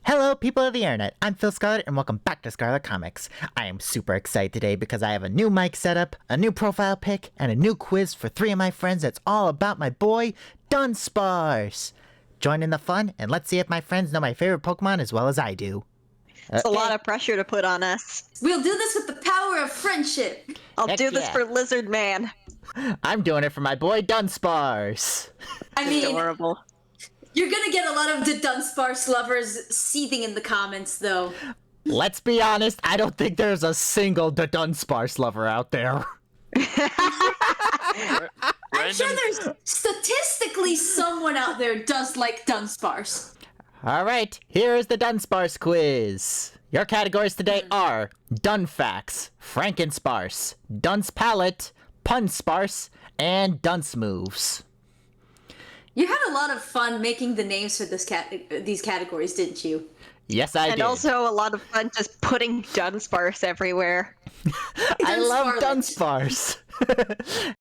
Hello, people of the internet. I'm Phil Scarlett, and welcome back to Scarlet Comics. I am super excited today because I have a new mic setup, a new profile pic, and a new quiz for 3 of my friends that's all about my boy, Dunsparce. Join in the fun, and let's see if my friends know my favorite Pokemon as well as I do. It's a lot of pressure to put on us. We'll do this with the power of friendship. I'll Heck do this yeah. for Lizard Man. I'm doing it for my boy, Dunsparce. I mean, Adorable. you're gonna get a lot of the Dunsparce lovers seething in the comments, though. Let's be honest, I don't think there's a single Dunsparce lover out there. I'm sure there's statistically someone out there does like Dunsparce. Alright, here is the Dunsparce Quiz. Your categories today are Dunfax, Frankensparce, Dunce Palette, Punsparce, and Dunce Moves. You had a lot of fun making the names for these categories, didn't you? Yes, I And did. also a lot of fun just putting Dunsparce everywhere. I love Dunsparce. Dunsparce.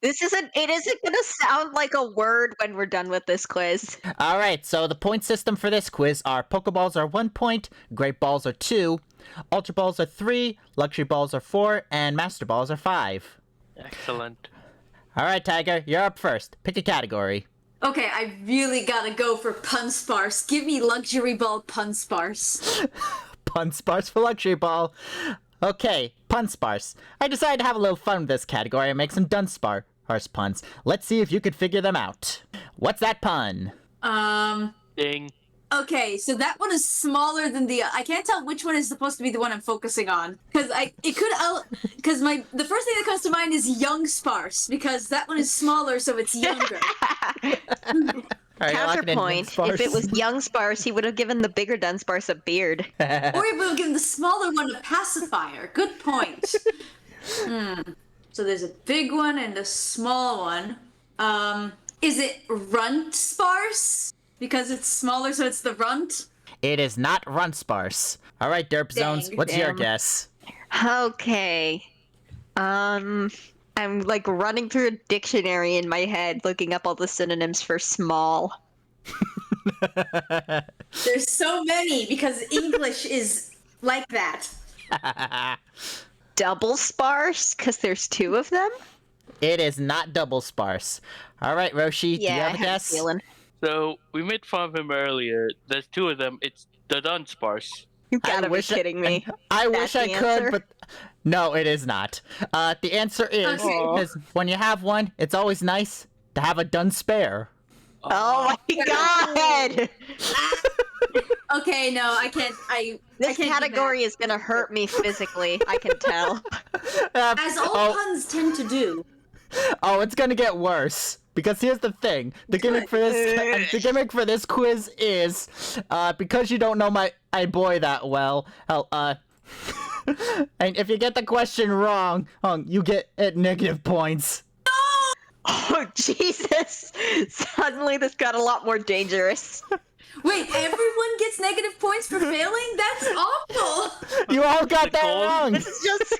It isn't gonna sound like a word when we're done with this quiz. Alright, so the point system for this quiz are Pokeballs are 1 point, Great Balls are 2, Ultra Balls are 3, Luxury Balls are 4, and Master Balls are 5. Excellent. Alright, Tiger, you're up first. Pick a category. Okay, I really gotta go for Punsparce. Give me Luxury Ball Punsparce. Punsparce for Luxury Ball. Okay, Punsparce. I decided to have a little fun with this category and make some Dunsparce puns. Let's see if you could figure them out. What's that pun? Ding. Okay, so that one is smaller than the. I can't tell which one is supposed to be the one I'm focusing on because the first thing that comes to mind is Young Sparse because that one is smaller, so it's younger. All right, Counterpoint, if it was young Sparse, he would have given the bigger Dunsparce a beard. Or we will give the smaller one a pacifier. Good point. So there's a big one and a small one. Is it Runt Sparse? Because it's smaller, so it's the Runt? It is not Dunsparce. All right, Derpzones, Dang. what's your Damn. guess? Okay. I'm like running through a dictionary in my head, looking up all the synonyms for small. There's so many because English is like that. Double sparse, because there's 2 of them? It is not double sparse. All right, Roshi, do you Yeah, have I a had a guess? feeling. So we made fun of him earlier. There's 2 of them. It's the Dunsparce. You gotta be kidding me. I That's wish I the could, answer? but no, it is not. The answer is, Okay. is when you have one, it's always nice to have a Dunspare. Oh my god! Okay, no, I can't. This I can't do category is gonna hurt me physically, I can tell. that. As all oh, puns tend to do. oh, it's gonna get worse. Because here's the thing, the gimmick for this quiz is, because you don't know my boy that well, and if you get the question wrong, you get negative points. Oh, Jesus! Suddenly this got a lot more dangerous. Wait, everyone gets negative points for failing? That's awful! You all got that Nicole? wrong. This is just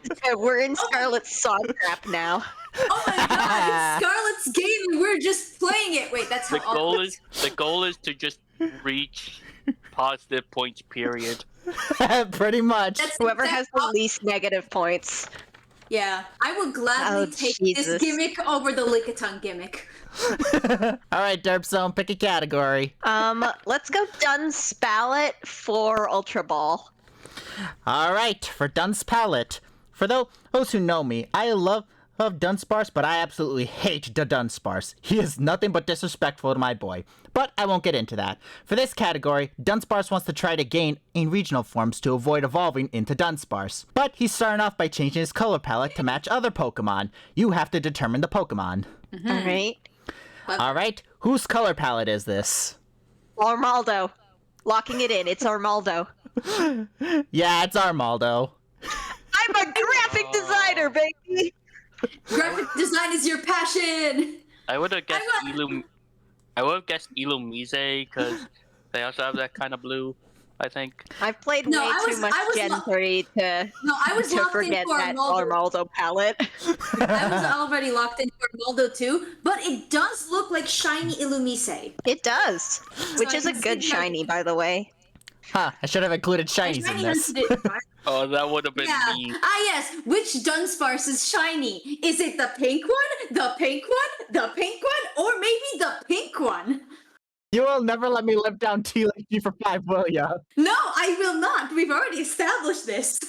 Scarlet. We're in Scarlet's song trap now. Oh my god, it's Scarlet's game and we're just playing it! Wait, that's how The goal is to just reach positive points, period. Pretty much. That's Whoever exact has the op- least negative points. Yeah, I would gladly Oh, take Jesus. this gimmick over the Lickitung gimmick. All right, Derpzone, pick a category. Let's go Dunce Palette for Ultra Ball. All right, for Dunce Palette. For those who know me, I love Dunsparce, but I absolutely hate the Dunsparce. He is nothing but disrespectful to my boy. But I won't get into that. For this category, Dunsparce wants to try to gain in regional forms to avoid evolving into Dunsparce. But he's starting off by changing his color palette to match other Pokemon. You have to determine the Pokemon. Alright. All right, whose color palette is this? Armaldo. Locking it in, it's Armaldo. Yeah, it's Armaldo. I'm a graphic designer, baby! Graphic design is your passion! I would have guessed I Illumise because they also have that kind of blue. I think. I've played No, way I too was- much I was Gen lo- 3 to No, I was locked in forget for that Arnaldo. Armaldo palette. I was already locked in for Arnaldo too, but it does look like shiny Illumise. It does, which I is a can good see my- shiny, by the way. Huh, I should have included shinies in this. Oh, that would have been me. Yes. Which Dunsparce is shiny? Is it the pink one, the pink one, the pink one, or maybe the pink one? You will never let me live down T like G for 5, will ya? No, I will not. We've already established this.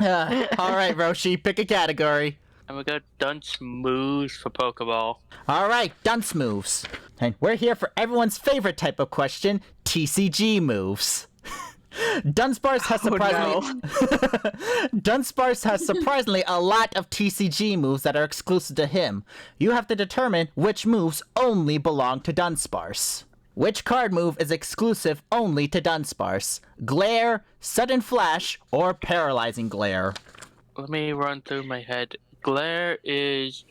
Alright, Roshi, pick a category. I'm gonna go Dunce moves for Pokeball. Alright, dunce moves. And we're here for everyone's favorite type of question, TCG moves. Dunsparce has Dunsparce has surprisingly a lot of TCG moves that are exclusive to him. You have to determine which moves only belong to Dunsparce. Which card move is exclusive only to Dunsparce? Glare, Sudden Flash, or Paralyzing Glare? Let me run through my head. Glare is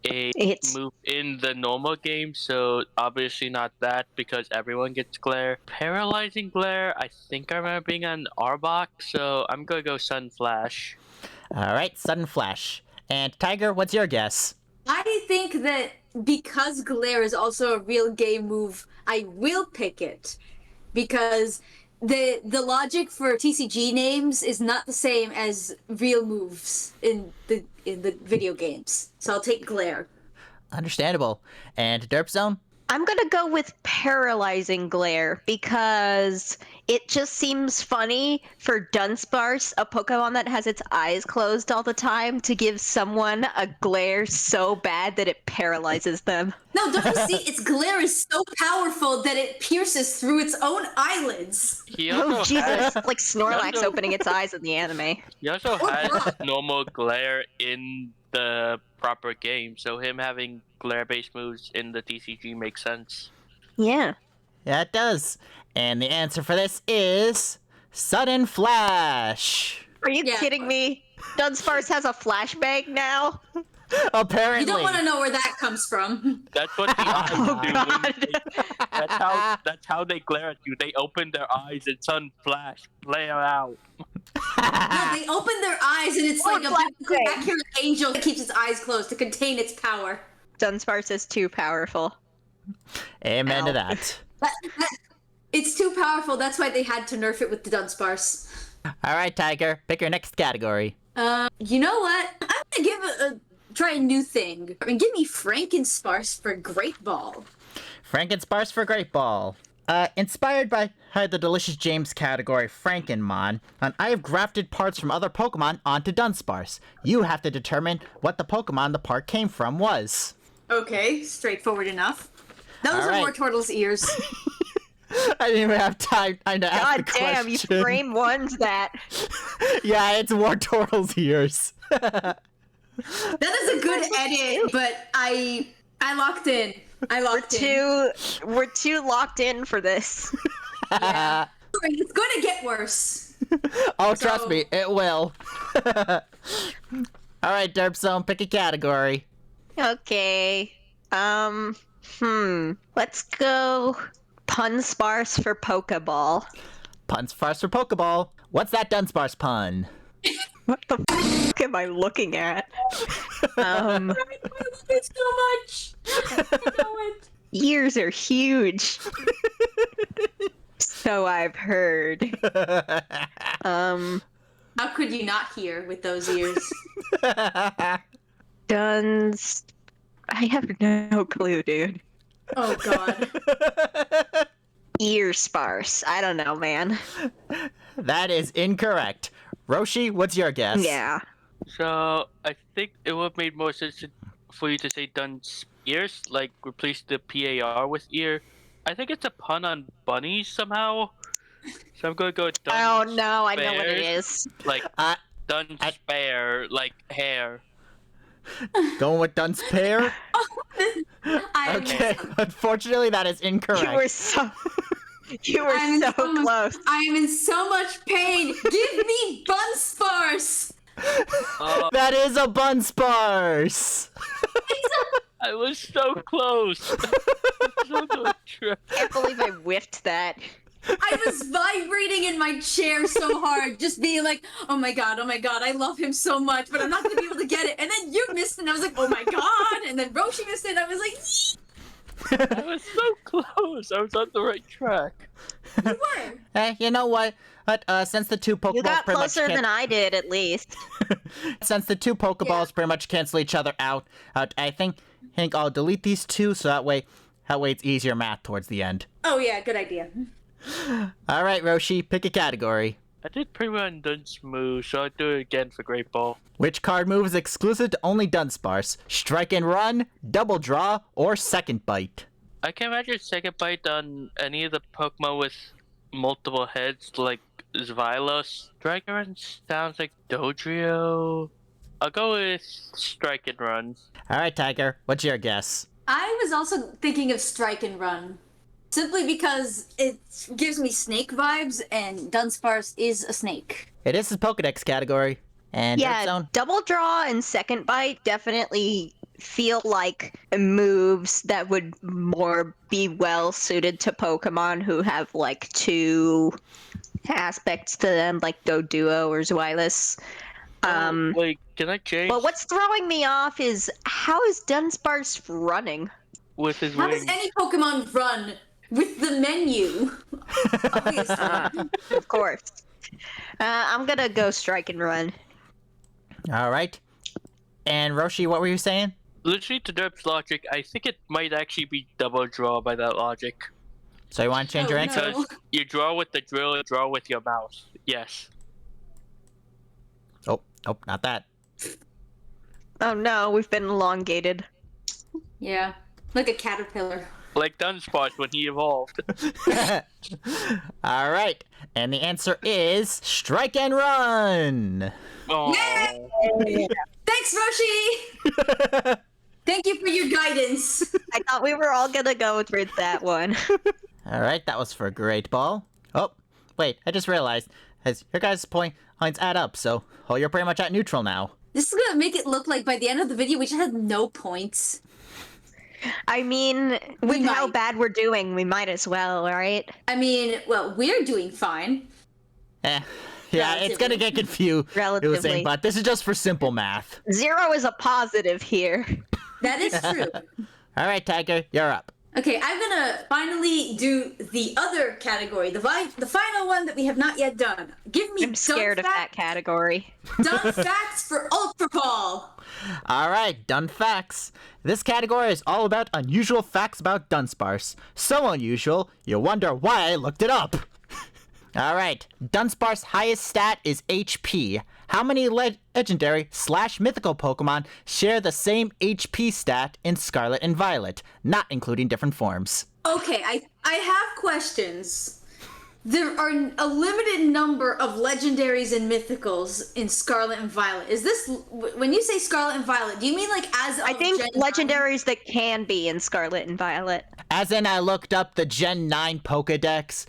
a move in the normal game, so obviously not that because everyone gets Glare. Paralyzing Glare, I think I remember being on Arbok, so I'm gonna go Sun Flash. Alright, Sudden Flash. And Tiger, what's your guess? I think that because Glare is also a real game move, I will pick it. Because the logic for TCG names is not the same as real moves in the video games. So I'll take Glare. Understandable. And Derpzone? I'm gonna go with Paralyzing Glare because it just seems funny for Dunsparce, a Pokemon that has its eyes closed all the time, to give someone a glare so bad that it paralyzes them. No, don't you see? Its glare is so powerful that it pierces through its own eyelids. He Oh, also Jesus. has, Like Snorlax also- opening its eyes in the anime. he also has normal Glare in the proper game, so him having Glare-based moves in the TCG makes sense. Yeah. Yeah, it does. And the answer for this is Sudden Flash. Are you Yeah. kidding me? Dunsparce has a flashbang now? Apparently. You don't want to know where that comes from. That's what the eyes Oh, do. God. That's how they glare at you. They open their eyes and Sun Flash glare out. No, they open their eyes and it's like a big accurate angel that keeps its eyes closed to contain its power. Dunsparce is too powerful. Amen to Ow. that. It's too powerful. That's why they had to nerf it with the Dunsparce. All right, Tiger, pick your next category. You know what? I'm gonna try a new thing and give me Frankensparce for Great Ball. Frankensparce for Great Ball. Inspired by the delicious James category Frankenmon, and I have grafted parts from other Pokemon onto Dunsparce. You have to determine what the Pokemon the part came from was. Okay, straightforward enough. Those All are right. more Turtle's ears. I didn't even have time to ask God the damn, you question. frame ones that. Yeah, it's War Turtle's ears. That is a good edit, but I locked in. We're too locked in for this. Yeah. It's gonna get worse. Oh, trust So- me, it will. All right, Derpzone, pick a category. Okay. Let's go Punsparce for Pokeball. Dunsparce for Pokeball. What's that Dunsparce pun? What the f am I looking at? I love it so much. I know it. Ears are huge. So I've heard. How could you not hear with those ears? Duns. I have no clue, dude. Oh god. Ear sparse. I don't know, man. That is incorrect. Roshi, what's your guess? Yeah. So I think it would have made more sense for you to say Dunce ears, like replace the PAR with ear. I think it's a pun on bunnies somehow. So I'm gonna go with Dunce. Oh no, I know what it Bears. is. Like Dunce bear, like hair. Going with Dunsparce? Okay, unfortunately that is incorrect. You were I'm so so much- close. I am in so much pain. Give me Dunsparce. That is a Dunsparce! I was so close. So close. I can't believe I whiffed that. I was vibrating in my chair so hard, just being like, oh my god, I love him so much, but I'm not gonna be able to get it. And then you missed it, and I was like, oh my god. And then Roshi missed it, and I was like, I was so close. I was on the right track. You were. Hey, you know what? Since the two Pokeballs You got pretty much closer than I did, at least. since the two Pokeballs pretty much cancel each other out, I think I'll delete these two so that way it's easier math towards the end. Oh yeah, good idea. All right, Roshi, pick a category. I did pretty well in Dunce move, so I'll do it again for Great Ball. Which card move is exclusive to only Dunsparce? Strike and Run, Double Draw, or Second Bite? I can imagine Second Bite on any of the Pokemon with multiple heads, like Xylos. Dragon Run sounds like Dodrio. I'll go with Strike and Run. All right, Tiger, what's your guess? I was also thinking of Strike and Run. Simply because it gives me snake vibes, and Dunsparce is a snake. It is his Pokedex category. And Yeah, Derpzone. Double Draw and Second Bite definitely feel like moves that would more be well suited to Pokemon who have like two aspects to them, like Doduo or Xylos. Wait, can I change But what's throwing me off is how is Dunsparce running? with his How wings? does any Pokemon run with the menu? Obviously. Of course. I'm gonna go Strike and Run. All right. And Roshi, what were you saying? Literally, to Derp's logic, I think it might actually be Double Draw by that logic. So you want to change your Oh, answer? no. Because you draw with the drill, you draw with your mouse. Yes. Oh, not that. Oh no, we've been elongated. Yeah, like a caterpillar. Like Dunsparce when he evolved. All right. And the answer is Strike and Run. Oh. Yay! Thanks, Roshi! Thank you for your guidance. I thought we were all gonna go with that one. All right, that was for Great Ball. Oh, wait, I just realized, as your guys' points add up, so you're pretty much at neutral now. This is gonna make it look like by the end of the video we just had no points. I mean, with how might. bad we're doing, we might as well, right? I mean, well, we're doing fine. Yeah, it's gonna get confusing, Relatively. but this is just for simple math. 0 is a positive here. That is true. All right, Tiger, you're up. Okay, I'm gonna finally do the other category, the final one that we have not yet done. Give me I'm scared of that category. Done facts for Ultra Ball. All right, Dun Facts. This category is all about unusual facts about Dunsparce. So unusual, you wonder why I looked it up. All right, Dunsparce's highest stat is HP. How many legendary/mythical Pokemon share the same HP stat in Scarlet and Violet, not including different forms? Okay, I have questions. There are a limited number of legendaries and mythicals in Scarlet and Violet. Is this, when you say Scarlet and Violet, do you mean like as of I think Gen 9? legendaries that can be in Scarlet and Violet. As in, I looked up the Gen 9 Pokedex,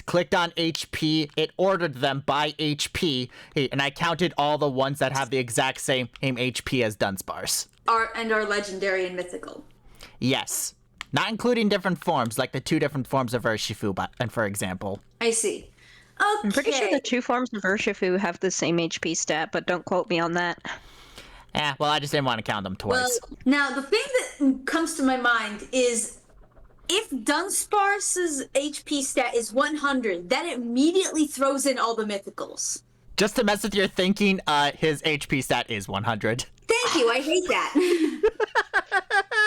clicked on HP, it ordered them by HP, and I counted all the ones that have the exact same HP as Dunsparce. are legendary and mythical. Yes. Not including different forms, like the two different forms of Urshifu, for example. I see. Okay. I'm pretty sure the two forms of Urshifu have the same HP stat, but don't quote me on that. Well, I just didn't want to count them twice. Well, now the thing that comes to my mind is if Dunsparce's HP stat is 100, that immediately throws in all the mythicals. Just to mess with your thinking, his HP stat is 100. Thank you, I hate that.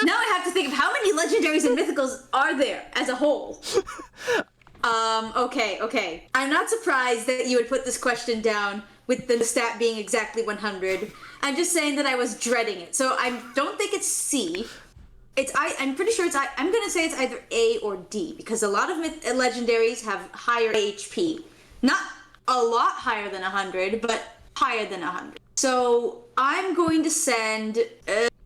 Now I have to think of how many legendaries and mythicals are there as a whole. Okay. I'm not surprised that you would put this question down with the stat being exactly 100. I'm just saying that I was dreading it. So I don't think it's C. I'm pretty sure I'm gonna say it's either A or D because a lot of legendaries have higher HP. Not a lot higher than 100, but higher than 100. So I'm going to send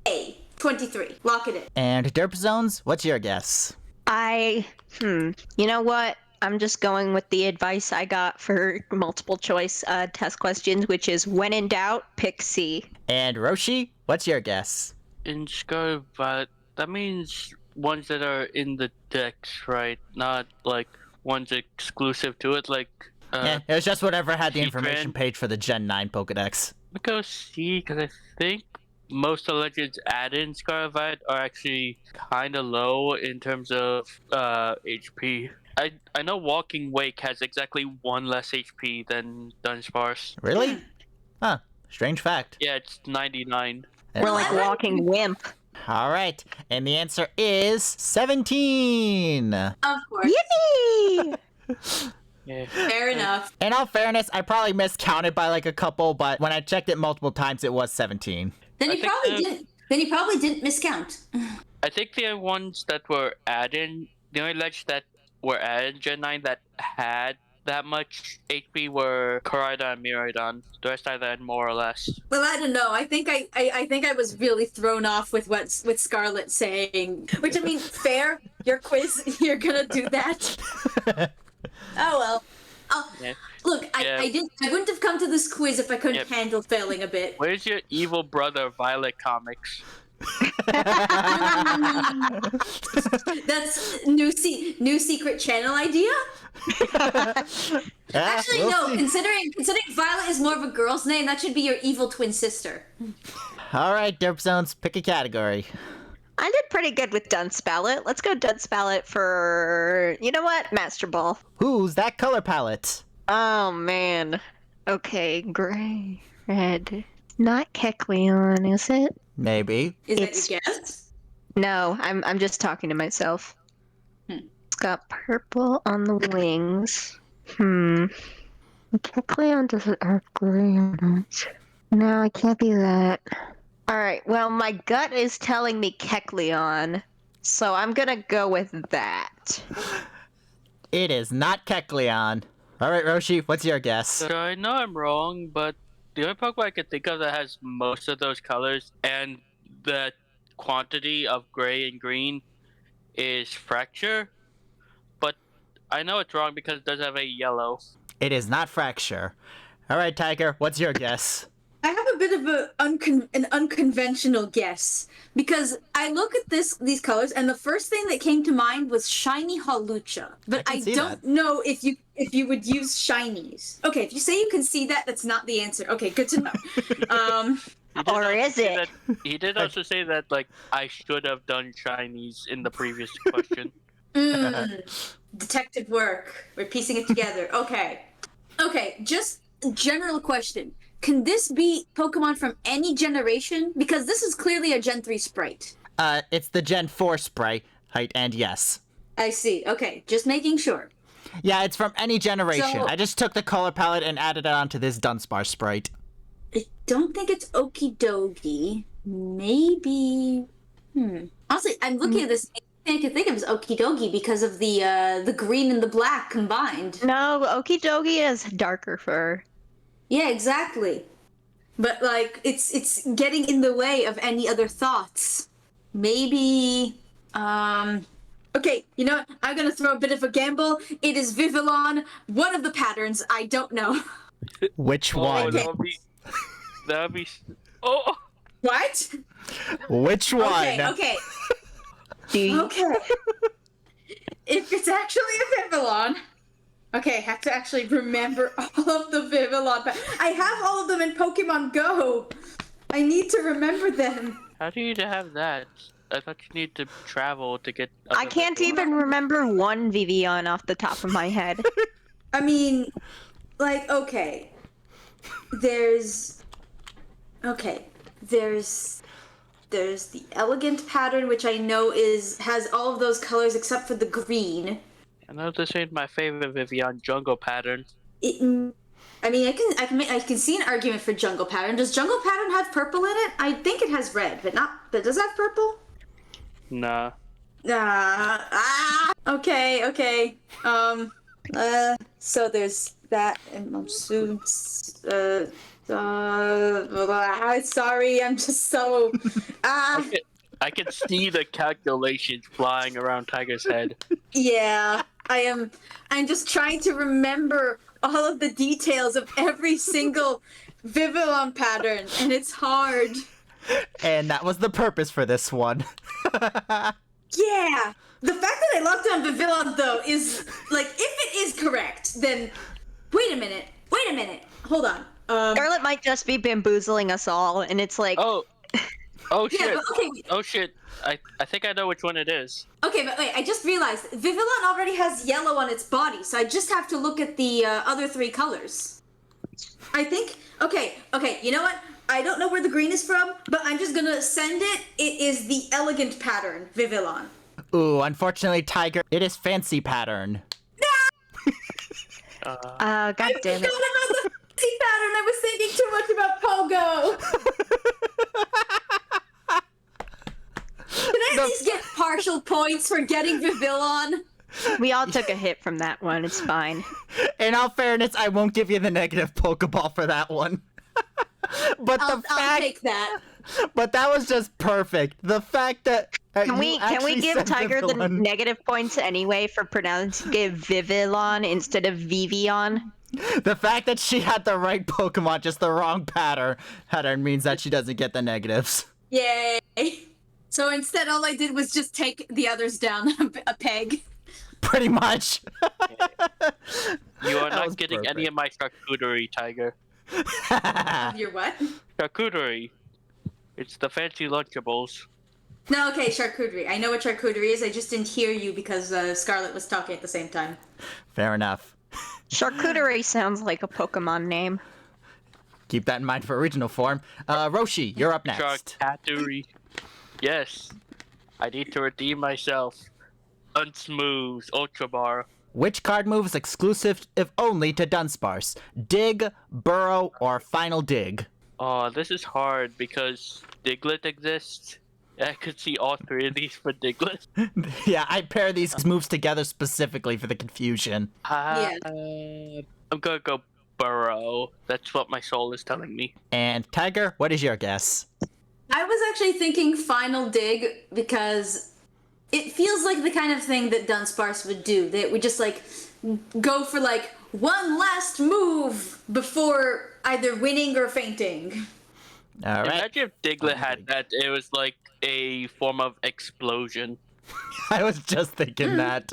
A, 23. Lock it in. And Derpzones, what's your guess? You know what? I'm just going with the advice I got for multiple choice test questions, which is when in doubt, pick C. And Roshi, what's your guess? In Scarlet Violet, that means ones that are in the decks, right? Not like ones exclusive to it, like. It was just whatever had the Heatran. information page for the Gen 9 Pokedex. Let me go C, because I think most of Legends add-in Scarlet Violet are actually kind of low in terms of HP. I know Walking Wake has exactly 1 less HP than Dunsparce. Really? Huh. Strange fact. Yeah, it's 99. We're like I read- walking wimp. All right, and the answer is 17. Of course. Yippee! Yeah. Fair enough. In all fairness, I probably miscounted by like a couple, but when I checked it multiple times, it was 17. Then I you think probably didn't. Then you probably didn't miscount. I think the ones that were added, the only Legends that were added Gen 9 that had that much HP were Koraidon and Miraidon. The rest either had more or less. Well, I don't know. I think I was really thrown off with with Scarlet saying, which I mean, fair. Your quiz, you're gonna do that. Oh well. Yeah. Look, Yeah. I wouldn't have come to this quiz if I couldn't Yep. handle failing a bit. Where's your evil brother Violet comics? That's new secret channel idea. Actually, we'll no. see. Considering Violet is more of a girl's name, that should be your evil twin sister. All right, Derpzones, pick a category. I did pretty good with Dunsparce. Let's go Dunsparce for, you know what? Master Ball. Who's that color palette? Oh, man. Okay, gray, red. Not Kecleon, is it? Maybe. Is It's- that your guess? No, I'm just talking to myself. It's got purple on the wings. Kecleon doesn't have gray on it. No, it can't be that. Alright, well, my gut is telling me Kecleon, so I'm gonna go with that. It is not Kecleon. All right, Roshi, what's your guess? So I know I'm wrong, but the only Pokemon I can think of that has most of those colors and the quantity of gray and green is Fracture. But I know it's wrong because it does have a yellow. It is not Fracture. All right, Tiger, what's your guess? I have a bit of an unconventional guess because I look at these colors and the first thing that came to mind was shiny Hawlucha, but I I can see don't that. know if you would use shinies. Okay, if you say you can see that, that's not the answer. Okay, good to know. He did Or also is say it? that- he did also say that like I should have done shinies in the previous question. Detective work. We're piecing it together. Okay, just general question. Can this be Pokemon from any generation? Because this is clearly a Gen 3 sprite. It's the Gen 4 sprite, height, and yes. I see. Okay, just making sure. Yeah, it's from any generation. So- I just took the color palette and added it onto this Dunsparce sprite. I don't think it's Okie Dokie. Maybe. Honestly, I'm looking at this. The thing I can think of is Okie Dokie because of the green and the black combined. No, Okidogi is darker fur. Yeah, exactly. But like, it's getting in the way of any other thoughts. Maybe. Okay, you know what? I'm gonna throw a bit of a gamble. It is Vivillon. One of the patterns. I don't know. Which Oh, one? that would be. Oh, What? Which one? Okay. Do you? Okay. If it's actually a Vivillon, okay, I have to actually remember all of the Vivillon. I have all of them in Pokemon Go. I need to remember them. how do you have that? I thought you need to travel to get. I other can't Pokemon. even remember one Vivian off the top of my head. I mean, like, okay. There's the elegant pattern, which I know has all of those colors except for the green. I know this ain't my favorite Vivian jungle pattern. I mean, I can see an argument for jungle pattern. Does jungle pattern have purple in it? I think it has red, but does it have purple? Nah. Okay. So there's that and monsoons. Sorry, I'm just so. I can see the calculations flying around Tiger's head. Yeah, I'm just trying to remember all of the details of every single Vivillon pattern, and it's hard. And that was the purpose for this one. Yeah. The fact that I locked on Vivillon, though, is, like, if it is correct, then... Wait a minute. Hold on. Scarlet might just be bamboozling us all, and it's like, Oh, Oh shit! Yeah, but okay. Oh shit! I think I know which one it is. Okay, but wait, I just realized Vivillon already has yellow on its body, so I just have to look at the other 3 colors. I think. Okay, you know what? I don't know where the green is from, but I'm just gonna send it. It is the elegant pattern, Vivillon. Ooh, unfortunately, Tiger, it is fancy pattern. God damn it. I forgot about the fancy pattern. I was thinking too much about Pogo. Can I at least get partial points for getting Vivillon? We all took a hit from that one. It's fine. In all fairness, I won't give you the negative Pokeball for that one. But I'll take that. But that was just perfect. The fact that Can we give Tiger the negative points anyway for pronouncing it Vivillon instead of Vivion? The fact that she had the right Pokemon, just the wrong pattern means that she doesn't get the negatives. Yay. So instead, all I did was just take the others down a peg. Pretty much. You are That not was getting perfect. any of my charcuterie, Tiger. Your what? Charcuterie. It's the fancy Lunchables. No, okay, charcuterie. I know what charcuterie is. I just didn't hear you because Scarlett was talking at the same time. Fair enough. Charcuterie sounds like a Pokemon name. Keep that in mind for original form. Roshi, you're up next. Charcuterie. Yes. I need to redeem myself. Unsmooth Ultra Bar. Which card move is exclusive if only to Dunsparce? Dig, Burrow, or Final Dig? Oh, this is hard because Diglett exists. I could see all 3 of these for Diglett. Yeah, I pair these moves together specifically for the confusion. Yeah. I'm gonna go Burrow. That's what my soul is telling me. And Tiger, what is your guess? I was actually thinking Final Dig because it feels like the kind of thing that Dunsparce would do. They would just like go for like one last move before either winning or fainting. All right. Imagine if Diglett had that. It was like a form of explosion. I was just thinking that.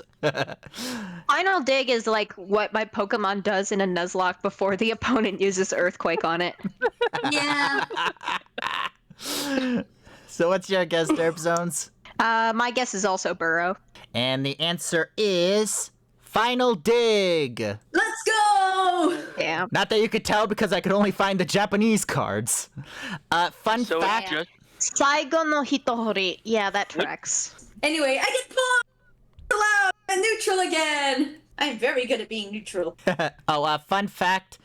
Final Dig is like what my Pokemon does in a Nuzlocke before the opponent uses Earthquake on it. Yeah. So what's your guess, Derpzones? My guess is also Burrow. And the answer is Final Dig. Let's go! Yeah. Not that you could tell because I could only find the Japanese cards. Fun So fact. it's just Saigo no Hitohori. Yeah, that tracks. Anyway, I get pulled out and neutral again. I'm very good at being neutral. Fun fact.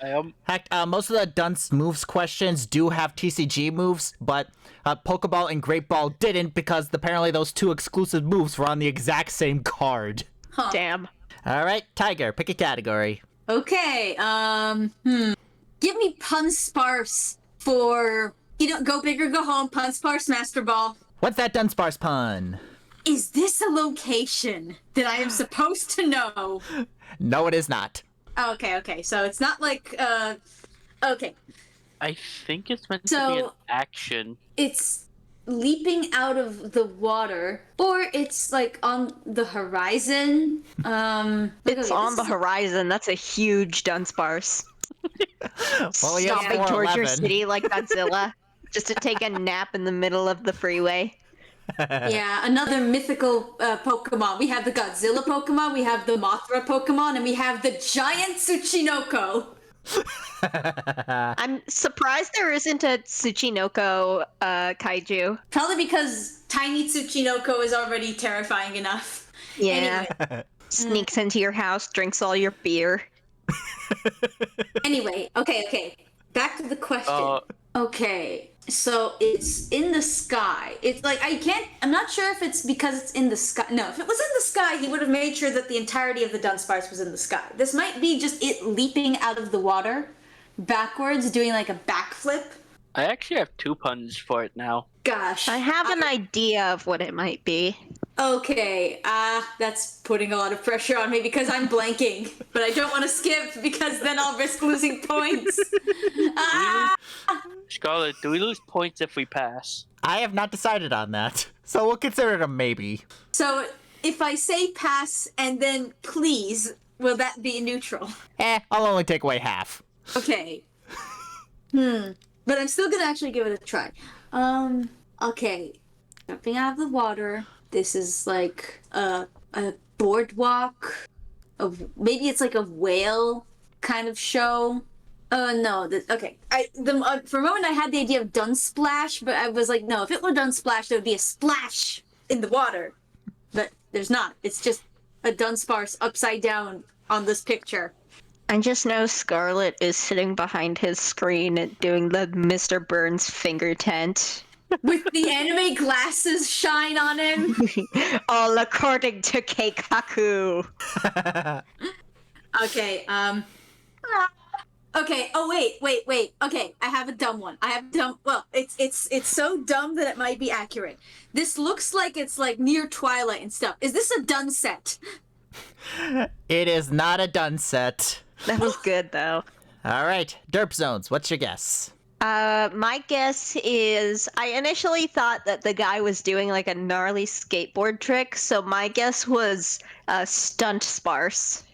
Most of the Dunce moves questions do have TCG moves, but Pokeball and Great Ball didn't because apparently those 2 exclusive moves were on the exact same card. Huh. Damn. All right, Tiger, pick a category. Okay, give me Dunsparce for, go big or go home, Dunsparce Master Ball. What's that Dunsparce pun? Is this a location that I am supposed to know? No, it is not. Oh, okay, so it's not like, okay. I think it's meant to be an So- action. It's leaping out of the water, or it's like on the horizon. It's on the horizon. That's a huge Dunsparce. Well, you have Stomping towards your 411. city like Godzilla. Just to take a nap in the middle of the freeway. Yeah, another mythical Pokemon. We have the Godzilla Pokemon, we have the Mothra Pokemon, and we have the giant Tsuchinoko. I'm surprised there isn't a Tsuchinoko kaiju. Probably because tiny Tsuchinoko is already terrifying enough. Yeah. Anyway, Sneaks into your house, drinks all your beer. anyway, okay. Back to the question. Okay, so it's in the sky. It's like, I'm not sure if it's because it's in the sky. No, if it was in the sky, he would have made sure that the entirety of the Dunsparce was in the sky. This might be just it leaping out of the water backwards, doing like a backflip. I actually have 2 puns for it now. Gosh. I have an idea of what it might be. Okay, that's putting a lot of pressure on me because I'm blanking. But I don't want to skip because then I'll risk losing points. Scarlett, do we lose points if we pass? I have not decided on that, so we'll consider it a maybe. So if I say pass and then please, will that be neutral? I'll only take away half. Okay. But I'm still gonna actually give it a try. Okay, jumping out of the water. This is like a boardwalk. Maybe it's like a whale kind of show. No. Okay. For a moment I had the idea of Dunsplash, but I was like, no. If it were Dunsplash, there would be a splash in the water. But there's not. It's just a Dunsparce upside down on this picture. I just know Scarlet is sitting behind his screen doing the Mr. Burns finger tent. With the anime glasses shine on him. All according to Keikaku. Okay, Okay, oh wait. Okay, I have a dumb one. Well, it's so dumb that it might be accurate. This looks like it's like near Twilight and stuff. Is this a dun set? It is not a done set. That was good though. All right, Derpzones, what's your guess? My guess is I initially thought that the guy was doing like a gnarly skateboard trick, so my guess was stunt sparse.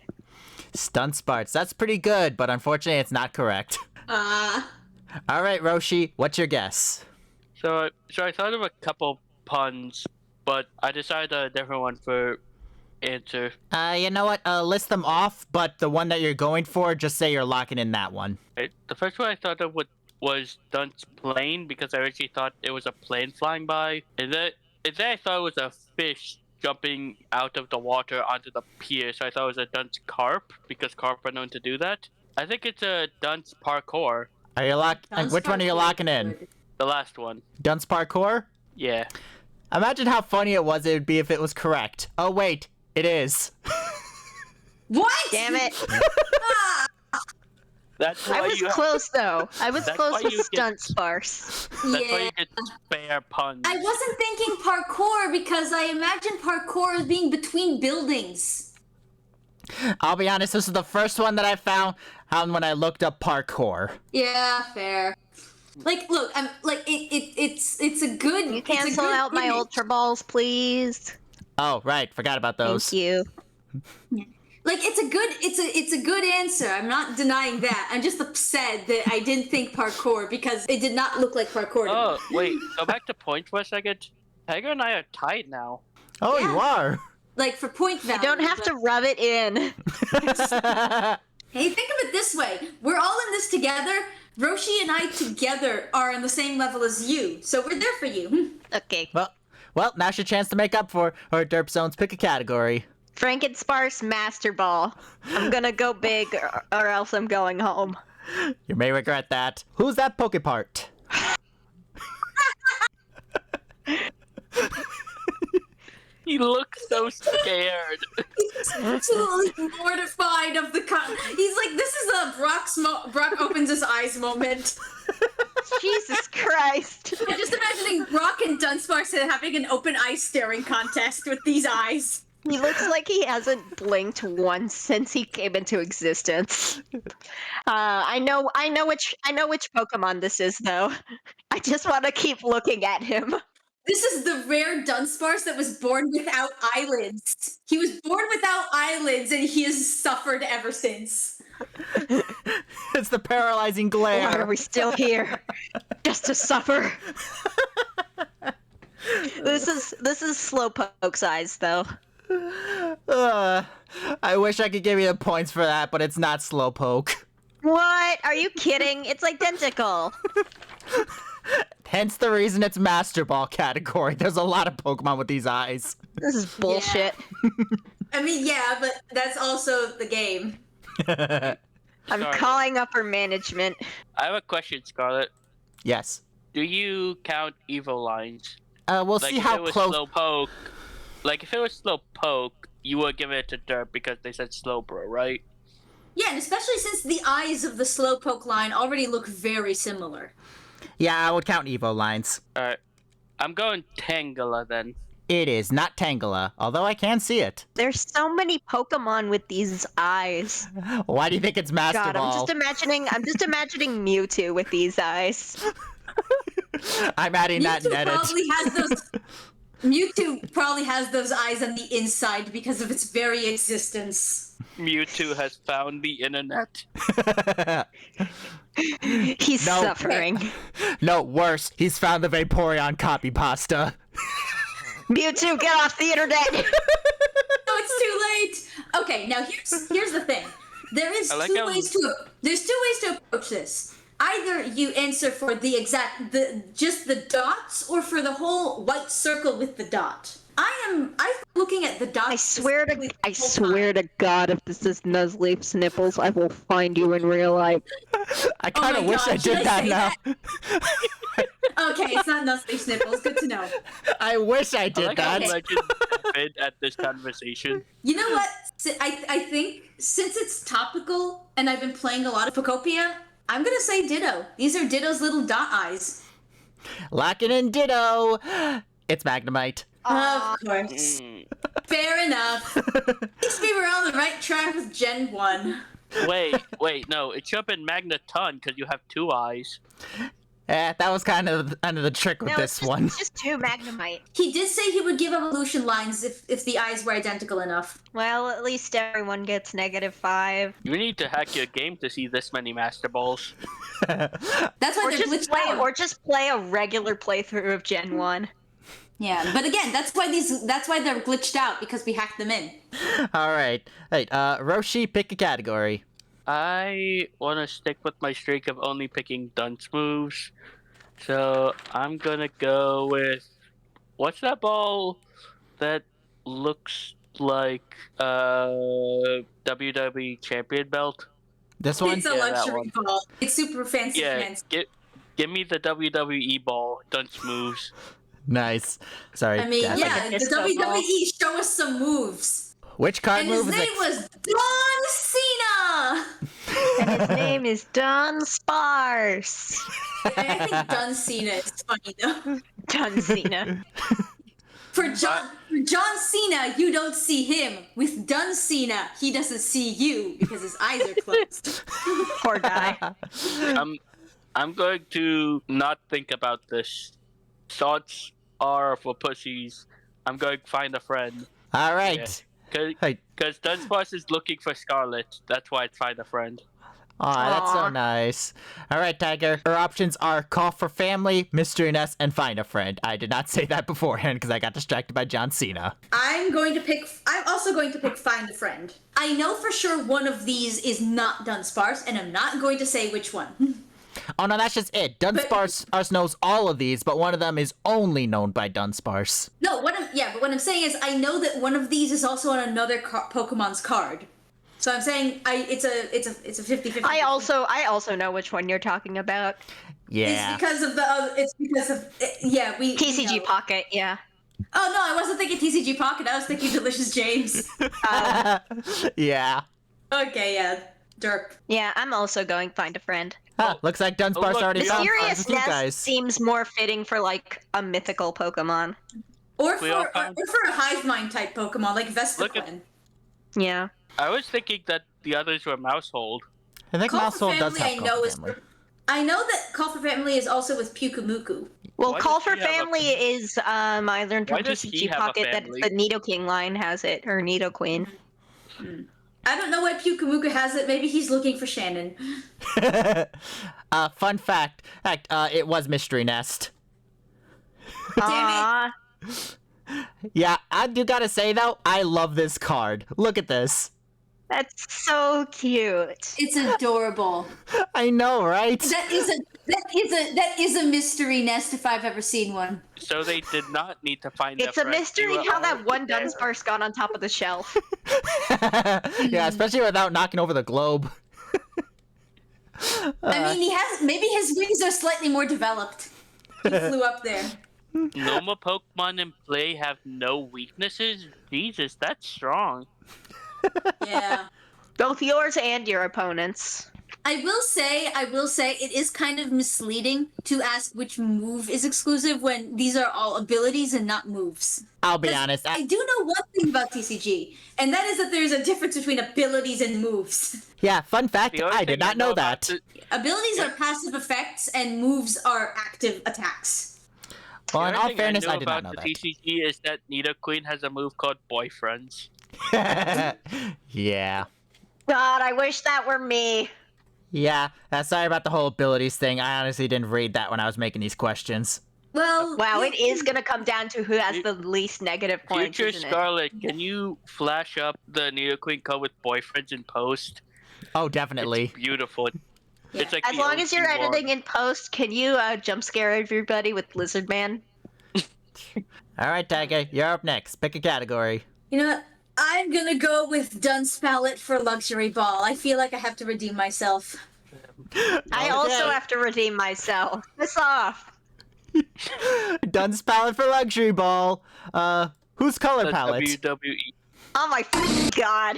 Dunsparce. That's pretty good, but unfortunately it's not correct. All right, Roshi, what's your guess? So I thought of a couple puns, but I decided a different one for answer. You know what? List them off, but the one that you're going for, just say you're locking in that one. Right? The first one I thought of was Dunce plane, because I originally thought it was a plane flying by. And then I thought it was a fish jumping out of the water onto the pier, so I thought it was a dunce carp, because carp are known to do that. I think it's a dunce parkour. Are you which one are you locking in? The last one. Dunce parkour? Yeah. Imagine how funny it would be if it was correct. Oh wait, it is. What? Damn it. That's why I was close though. I was close with stunt sparse. That's why you get spare puns. I wasn't thinking parkour because I imagine parkour as being between buildings. I'll be honest, this is the first one that I found when I looked up parkour. Yeah, fair. Like, look, I'm like it's a good. You cancel out my Ultra Balls, please. Oh, right, forgot about those. Thank you. Like, it's a good answer. I'm not denying that. I'm just upset that I didn't think parkour because it did not look like parkour. Oh, wait, go back to points for a second. Tiger and I are tied now. Oh, Yeah. you are. Like, for point value. You don't have to rub it in. Hey, think of it this way. We're all in this together. Roshi and I together are on the same level as you. So we're there for you. Okay. Well, now's your chance to make up for Derpzones. Pick a category. Frankensparse Master Ball. I'm gonna go big or else I'm going home. You may regret that. Who's that Poképart? He looks so scared. He's absolutely mortified of the He's like, this is a Brock opens his eyes moment. Jesus Christ. I'm just imagining Brock and Dunsparce having an open eye staring contest with these eyes. He looks like he hasn't blinked once since he came into existence. I know which Pokemon this is though. I just want to keep looking at him. This is the rare Dunsparce that was born without eyelids. He was born without eyelids and he has suffered ever since. It's the paralyzing glare. Why are we still here? Just to suffer. This is Slowpoke's eyes though. I wish I could give you the points for that, but it's not Slowpoke. What? Are you kidding? It's identical. Hence the reason it's Master Ball category. There's a lot of Pokemon with these eyes. This is bullshit. I mean, yeah, but that's also the game. I'm Scarlet. calling upper management. I have a question, Scarlet. Yes. Do you count Evo lines? We'll Like, see if how it was close. Slowpoke, like, if it was Slowpoke, you would give it to Derp because they said Slowbro, right? Yeah, and especially since the eyes of the Slowpoke line already look very similar. Yeah, I would count Evo lines. Alright. I'm going Tangela then. It is not Tangela, although I can see it. There's so many Pokemon with these eyes. Why do you think it's Master God, Ball? I'm just imagining Mewtwo with these eyes. I'm adding that in edit. Mewtwo probably has those eyes on the inside because of its very existence. Mewtwo has found the internet. He's No. suffering. No, worse. He's found the Vaporeon copy pasta. Mewtwo, get off the internet! No, it's too late. Okay, now here's the thing. There's I like two how- ways to approach this. Either you answer for just the dots, or for the whole white circle with the dot. I'm looking at the dots. I swear specifically to God, if this is Nuzleaf's nipples, I will find you in real life. I kind of my wish God, I should did I that say now. Okay, it's not Nuzleaf's nipples. Good to know. I wish I I did like how that. Legend bit at this conversation. You know what? I think since it's topical and I've been playing a lot of Pokopia, I'm gonna say Ditto. These are Ditto's little dot eyes. Locking in Ditto. It's Magnemite. Of course. Fair enough. At least we were on the right track with Gen 1. Wait, no, it should have been Magneton because you have 2 eyes. That was kind of the trick with this one. It's just 2 Magnemite. He did say he would give evolution lines if the eyes were identical enough. Well, at least everyone gets -5. You need to hack your game to see this many Master Balls. That's why Or they're just glitched out. just play a regular playthrough of Gen 1. Yeah, but again, that's why they're glitched out, because we hacked them in. All right. Hey, Roshi, pick a category. I want to stick with my streak of only picking dunce moves. So I'm gonna go with... What's that ball that looks like WWE champion belt? This one? It's a Yeah, that luxury one. ball. It's super fancy. Yeah, fancy. give me the WWE ball, dunce moves. Nice. Sorry. I mean, Dad. yeah, the disco WWE ball. show us some moves. Which card And his move is name it? was Don Cena! And his name is Dunsparce. I think Don Cena is funny though. Dunscena. For John Cena, you don't see him. With Don Cena, he doesn't see you because his eyes are closed. Poor guy. I'm going to not think about this. Thoughts are for pussies. I'm going to find a friend. All right. Hey. Because Dunsparce is looking for Scarlet. That's why it's find a friend. Aw, that's so Aw. nice. All right, Tiger. Our options are call for family, mystery nest, and find a friend. I did not say that beforehand because I got distracted by John Cena. I'm also going to pick Find a Friend. I know for sure one of these is not Dunsparce, and I'm not going to say which one. Oh no, that's just it. Dunsparce knows all of these, but one of them is only known by Dunsparce. No, but what I'm saying is I know that one of these is also on another Pokemon's card. So I'm saying it's a 50-50. I also know which one you're talking about. Yeah. It's because of we TCG know. Pocket, yeah. Oh no, I wasn't thinking TCG Pocket. I was thinking Delicious James. Yeah. Okay, yeah, Derp. Yeah, I'm also going Find a Friend. Huh, looks like Dunsparce look, already found friends Mysterious with you Nest guys. seems more fitting for like a mythical Pokemon. Or We all for found- a Hive Mind type Pokemon like Look Vespiquen. Yeah. I was thinking that the others were Mousehold. I think Call for Mousehold does Family, have I know call for is. family. I know that Call for Family is also with Pyukumuku. Well, Why Call does for he have a- Family is I learned Why from does he TCG have a Pocket that family? the Nidoking line has it, or Nidoqueen. I don't know why Pyukumuku has it. Maybe he's looking for Shannon. Fun fact. It was Mystery Nest. Damn Yeah, I do gotta say though, I love this card. Look at this. That's so cute. It's adorable. I know, right? That is a mystery nest if I've ever seen one. So they did not need to find It's a a friend. mystery They were how that already one there. Dunsparce got on top of the shelf. Yeah, especially without knocking over the globe. I mean, maybe his wings are slightly more developed. He flew up there. Normal Pokemon in play have no weaknesses? Jesus, that's strong. Yeah. Both yours and your opponents. I will say, it is kind of misleading to ask which move is exclusive when these are all abilities and not moves. I'll be 'Cause honest. I do know one thing about TCG, and that is that there's a difference between abilities and moves. Yeah, fun fact, The only I did thing not know about that. Abilities are passive effects, and moves are active attacks. Well, in the all only thing fairness, I I know did not about know the that. TCG is that Nidoqueen has a move called Boyfriends. Yeah. God, I wish that were me. Yeah, sorry about the whole abilities thing. I honestly didn't read that when I was making these questions. Well, Wow, yeah, it is gonna come down to who has the least negative points, Future isn't it? Scarlet, can you flash up the Neo Queen code with boyfriends in post? Oh, definitely. It's beautiful. Yeah. It's like As the long as you're OG one. editing in post, can you jump scare everybody with Lizard Man? All right, Tiger, you're up next. Pick a category. You know what? I'm gonna go with Dunce Palette for Luxury Ball. I feel like I have to redeem myself. I also have to redeem myself. Piss off. Dunce palette for luxury ball. Whose color The palette? WWE. Oh my god.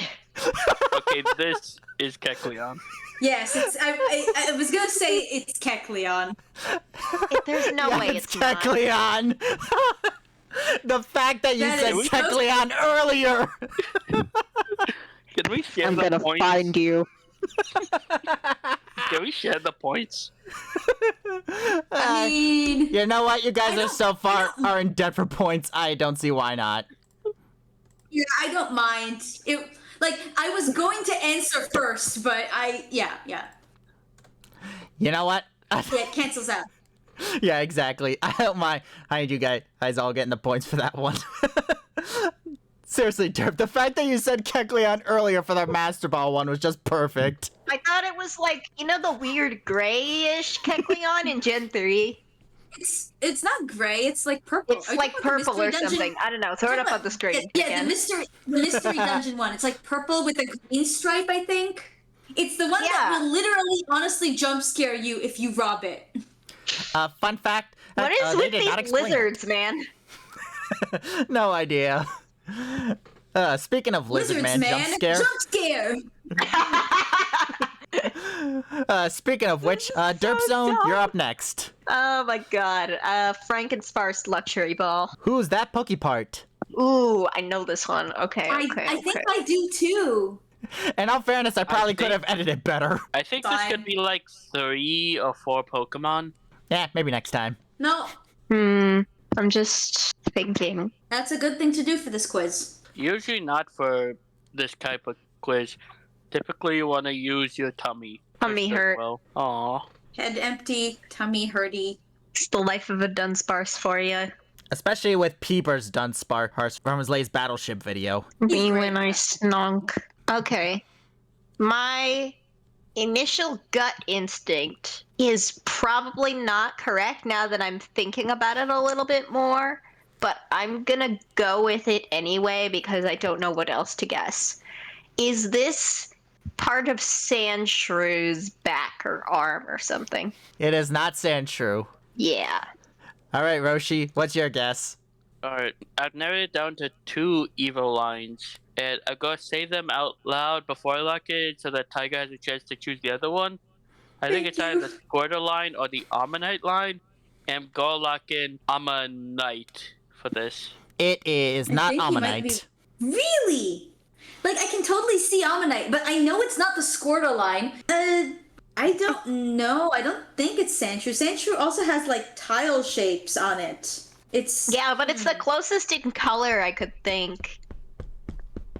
Okay, this is Kecleon. Yes, I was gonna say it's Kecleon. There's no way it's not. Kecleon. The fact that you That said is- Kecleon earlier. Can we share the points? you. Can we share the points? I mean, You know what? You guys I are so don't- far are in debt for points. I don't see why not. yeah, I don't mind. I was going to answer first, but yeah, You know what? it cancels out. Yeah, exactly. I don't mind. I need you guys all getting the points for that one. Seriously, Derp, the fact that you said Kecleon earlier for the Master Ball one was just perfect. I thought it was like, you know, the weird grayish Kecleon in Gen 3? It's not gray. It's like purple. It's Are you like talking about the purple or Mystery Dungeon? something. I don't know. Throw it up on the screen. Yeah, again. the mystery dungeon one. It's like purple with a green stripe, I think. It's the one that Yeah. will literally, honestly jump scare you if you rob it. Fun fact. What is they with did not these explain it. lizards, man? No idea. Speaking of Lizard Lizards, Man, jump scare. Jump scare. Speaking of which, Derpzone, dumb. you're up next. Oh my god. Frankensparce Luxury Ball. Who's that Pokepart? Ooh, I know this one. Okay, I okay. think I do too. In all fairness, I probably could think- have edited better. I think this Fine. could be like 3 or 4 Pokemon. Yeah, maybe next time. No, I'm just thinking. that's a good thing to do for this quiz. Usually not for this type of quiz. Typically, you want to use your tummy. Tummy just as hurt. Well. Aw. Head empty, tummy hurty. It's the life of a Dunsparce for you. Especially with Peeber's Dunsparce from his latest Battleship video. Me right. when I snunk. Okay. My initial gut instinct is probably not correct now that I'm thinking about it a little bit more, but I'm gonna go with it anyway because I don't know what else to guess. Is this part of Sandshrew's back or arm or something? It is not Sandshrew. Yeah. All right, Roshi, what's your guess? Alright, I've narrowed it down to 2 evil lines. And I'm gonna say them out loud before I lock it so that Tiger has a chance to choose the other one. I think it's either the Squirtle line or the Ammonite line. And I'm gonna lock in Ammonite for this. It is I not think he might Ammonite. be- Really? Like, I can totally see Ammonite, but I know it's not the Squirtle line. I don't know. I don't think it's Sandshrew. Sandshrew also has, like, tile shapes on it. It's... Yeah, but it's the closest in color I could think.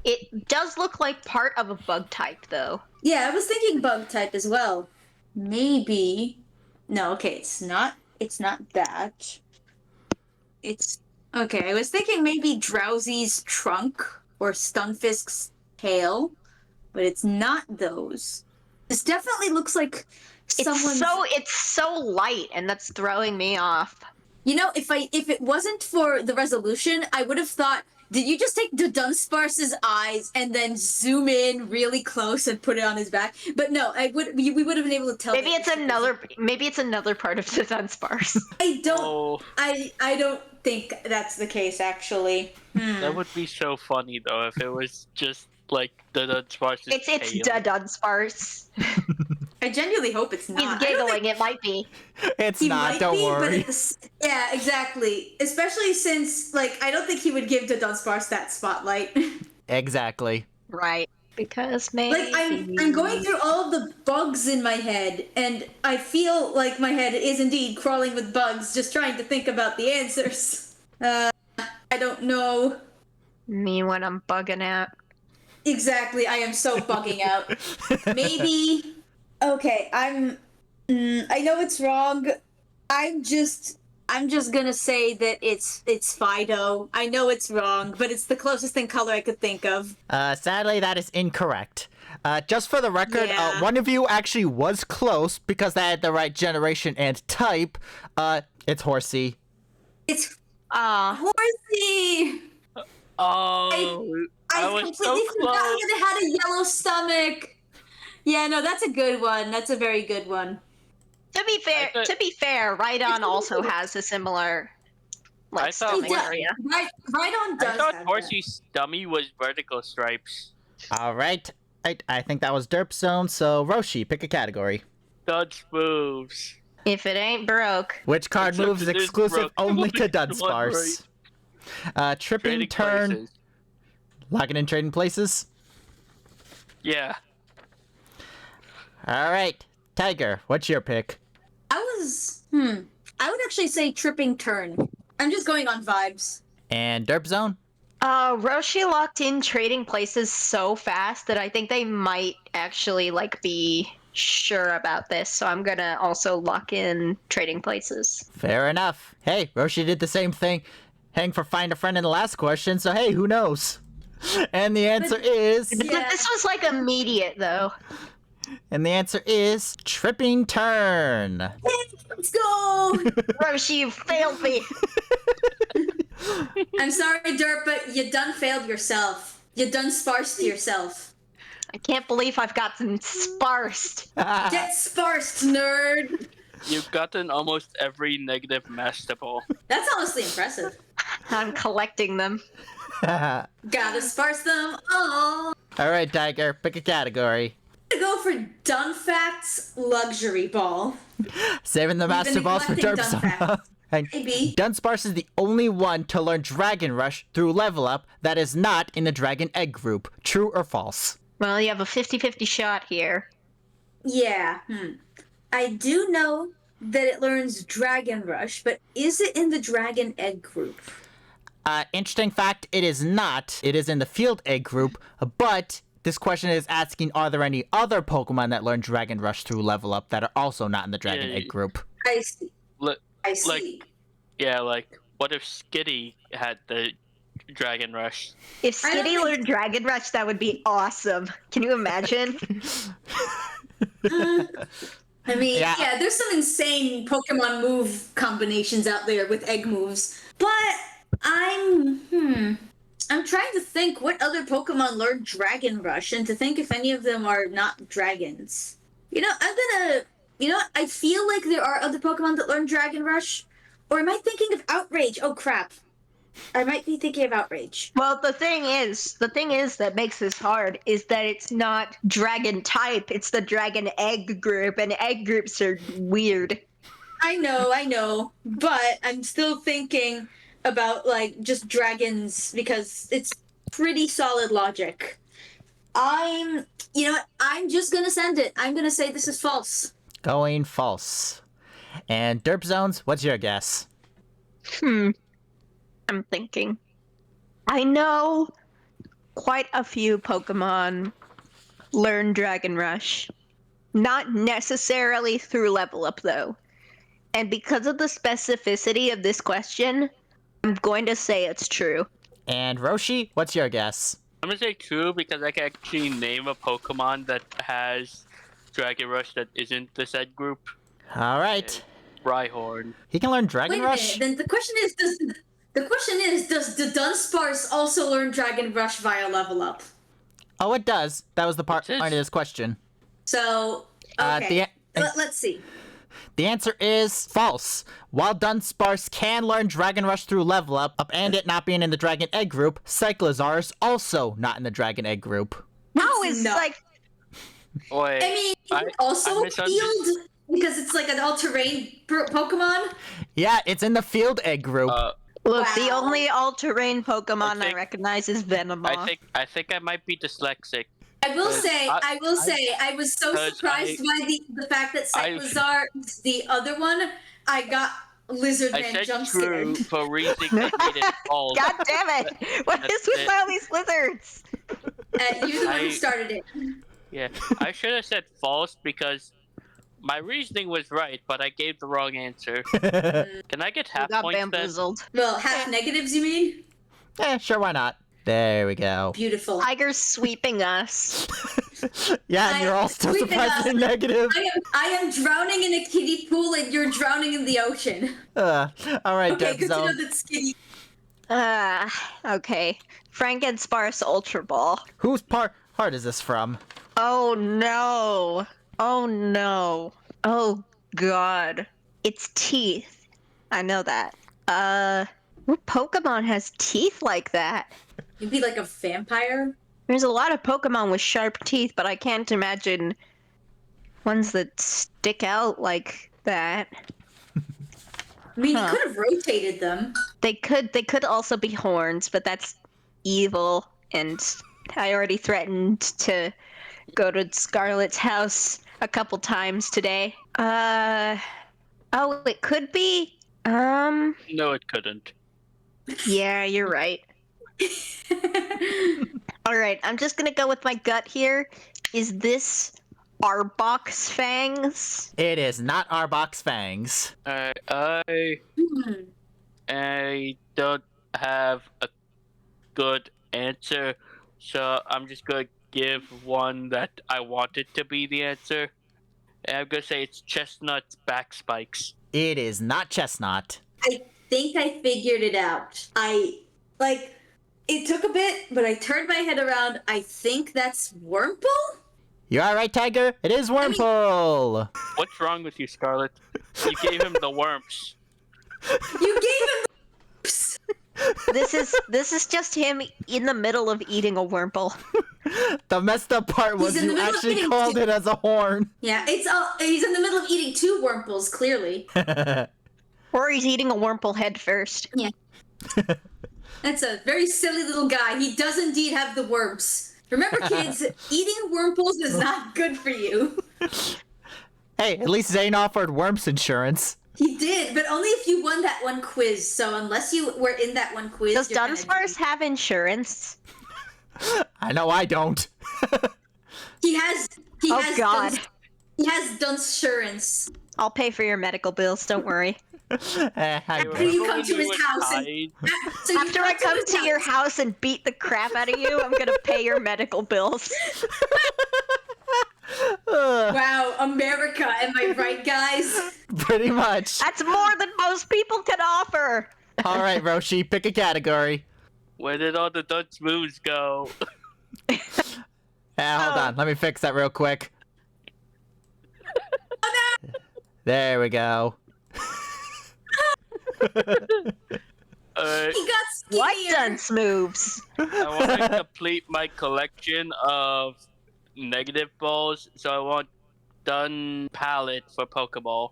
It does look like part of a bug type, though. Yeah, I was thinking bug type as well. Maybe... No, okay, it's not that. It's... Okay, I was thinking maybe Drowsy's trunk or Stunfisk's tail, but it's not those. This definitely looks like someone's... It's so light, and that's throwing me off. You know, if it wasn't for the resolution, I would have thought, did you just take the Dunsparce's eyes and then zoom in really close and put it on his back? But no, we would have been able to tell. Maybe it's another part of the Dunsparce. I don't. Oh, I don't think that's the case, actually. that would be so funny though if it was just like the Dunsparce's It's tail. the Dunsparce. I genuinely hope it's not. He's I don't giggling. think It might be. It's he not, might don't be, worry. But yeah, exactly. Especially since, like, I don't think he would give the Dunsparce that spotlight. Exactly. Right. Because maybe. Like, I'm going through all of the bugs in my head, and I feel like my head is indeed crawling with bugs, just trying to think about the answers. I don't know. Me when I'm bugging out. Exactly. I am so bugging out. Maybe. Okay. I know it's wrong. I'm just gonna say that it's Fido. I know it's wrong, but it's the closest thing color I could think of. Sadly, that is incorrect. Just for the record, Yeah. one of you actually was close because they had the right generation and type. It's Horsey. It's Ah, Horsey. Oh, I was completely so forgot close. that it had a yellow stomach. Yeah, no, that's a good one. That's a very good one. to be fair, Rhydon also has a similar I like thought stomach He does. area. Rhydon I does thought have Horsey's stomach was vertical stripes. All right. I think that was Derpzones, so Roshi, pick a category. Dodge moves. If it ain't broke, Which card Except moves it is exclusive broke. only to Only one Dunsparce? Tripping Trading turn. places. Locking in trading places. Yeah. All right. Tiger, what's your pick? I would actually say tripping turn. I'm just going on vibes. And Derpzone? Roshi locked in trading places so fast that I think they might actually like be sure about this. So I'm gonna also lock in trading places. Fair enough. Hey, Roshi did the same thing. Hang for find a friend in the last question, so hey, who knows? And the answer is... Yeah. This was like immediate though. And the answer is... Tripping turn. Let's go! Roshi, you failed me. I'm sorry, Derp, but you done failed yourself. You done sparsed yourself. I can't believe I've gotten sparsed. Get sparsed, nerd! You've gotten almost every negative Master Ball. That's honestly impressive. I'm collecting them. Gotta sparse them all. All right, Tiger, pick a category. I'm gonna go for Dunfact's Luxury Ball. Saving the Master Balls for neglecting Derpzone. Dunfact. And Maybe. Dunsparce is the only one to learn Dragon Rush through level up that is not in the Dragon Egg group. True or false? Well, you have a 50-50 shot here. Yeah. I do know that it learns Dragon Rush, but is it in the Dragon Egg group? Interesting fact, it is not. It is in the Field Egg group, but this question is asking, are there any other Pokemon that learn Dragon Rush through level up that are also not in the Dragon Yeah, Egg group? I see. Look, I see. yeah, like, what if Skitty had the Dragon Rush? If I don't Skitty think- learned Dragon Rush, that would be awesome. Can you imagine? I mean, Yeah. yeah, there's some insane Pokemon move combinations out there with egg moves. But I'm trying to think what other Pokemon learned Dragon Rush and to think if any of them are not dragons. I feel like there are other Pokemon that learn Dragon Rush. Or am I thinking of Outrage? Oh crap. I might be thinking of Outrage. Well, the thing is that makes this hard is that it's not dragon type, it's the dragon egg group, and egg groups are weird. I know. But I'm still thinking about like just dragons because it's pretty solid logic. I'm just gonna send it. I'm gonna say this is false. Going false. And Derpzones, what's your guess? I'm thinking. I know quite a few Pokemon learn Dragon Rush. Not necessarily through level up, though. And because of the specificity of this question, I'm going to say it's true. And Roshi, what's your guess? I'm gonna say true because I can actually name a Pokemon that has Dragon Rush that isn't the said group. All right. Rhyhorn. He can learn Dragon Wait a Rush? minute. Then the question is, does the Dunsparce also learn Dragon Rush via level up? Oh, it does. That was the point It is. of this question. So Uh, okay. Let's see. The answer is false. While Dunsparce can learn Dragon Rush through level up and it not being in the Dragon Egg group, Cyclizar is also not in the Dragon Egg group. How is No. like Wait, I mean, I also misunderstood. field because it's like an all-terrain Pokemon. Yeah, it's in the Field Egg group. look, the Wow. only all-terrain Pokemon I think- recognize is Venomoth. I think I might be dyslexic. I will say, I- I was so 'cause surprised by the fact that I- Cyclizar is the other one. I got Lizard I Man said jump true scared. for reasons that made it false. God damn it! What That's is with it. all these lizards? You're the one who I- started it. Yeah, I should have said false because my reasoning was right, but I gave the wrong answer. Can I get You half got points then? bamboozled. Well, half negatives, you mean? Sure, why not? There we go. Beautiful. Tiger's sweeping us. Yeah, and you're all still Sweeping us. surprisingly negative. I am drowning in a kiddie pool and you're drowning in the ocean. All right, Okay, good to know Derpzone. that skinny. Okay. Franken-Sparse Ultra Ball. Whose heart is this from? Oh no. Oh no. Oh god. It's teeth. I know that. What Pokemon has teeth like that? You'd be like a vampire. There's a lot of Pokemon with sharp teeth, but I can't imagine ones that stick out like that. I mean, you could have rotated them. They could also be horns, but that's evil, and I already threatened to go to Scarlet's house a couple times today. Oh, it could be. No, it couldn't. Yeah, you're right. All right, I'm just gonna go with my gut here. Is this Arbok's fangs? It is not Arbok's fangs. I don't have a good answer, so I'm just gonna give one that I want it to be the answer. And I'm gonna say it's Chestnut's back spikes. It is not Chestnut. I think I figured it out. It took a bit, but I turned my head around. I think that's Wurmple? You all right, Tiger? It is Wurmple. What's wrong with you, Scarlet? You gave him the worms. You gave him This is just him in the middle of eating a Wurmple. The messed up part was He's in the you middle of actually eating called two. it as a horn. Yeah, he's in the middle of eating 2 Wurmples, clearly. Or he's eating a Wurmple head first. Yeah. That's a very silly little guy. He does indeed have the worms. Remember, kids, eating Wurmples is not good for you. Hey, at least Zane offered worms insurance. He did, but only if you won that one quiz. So unless you were in that one quiz, Does you're gonna- Dunsparce have insurance? I know I don't. He has. Oh, God. He has Dunsurance. I'll pay for your medical bills, don't worry. After you come to his house and- So you After I come his to your house and beat the crap out of you, I'm gonna pay your medical bills. Wow, America, am I right, guys? Pretty much. That's more than most people can offer! All right, Roshi, pick a category. Where did all the dunce moves go? Hold on. Let me fix that real quick. There we go. He got skinnier. What dunce moves? I want to complete my collection of negative balls, so I want Dun palette for Pokeball.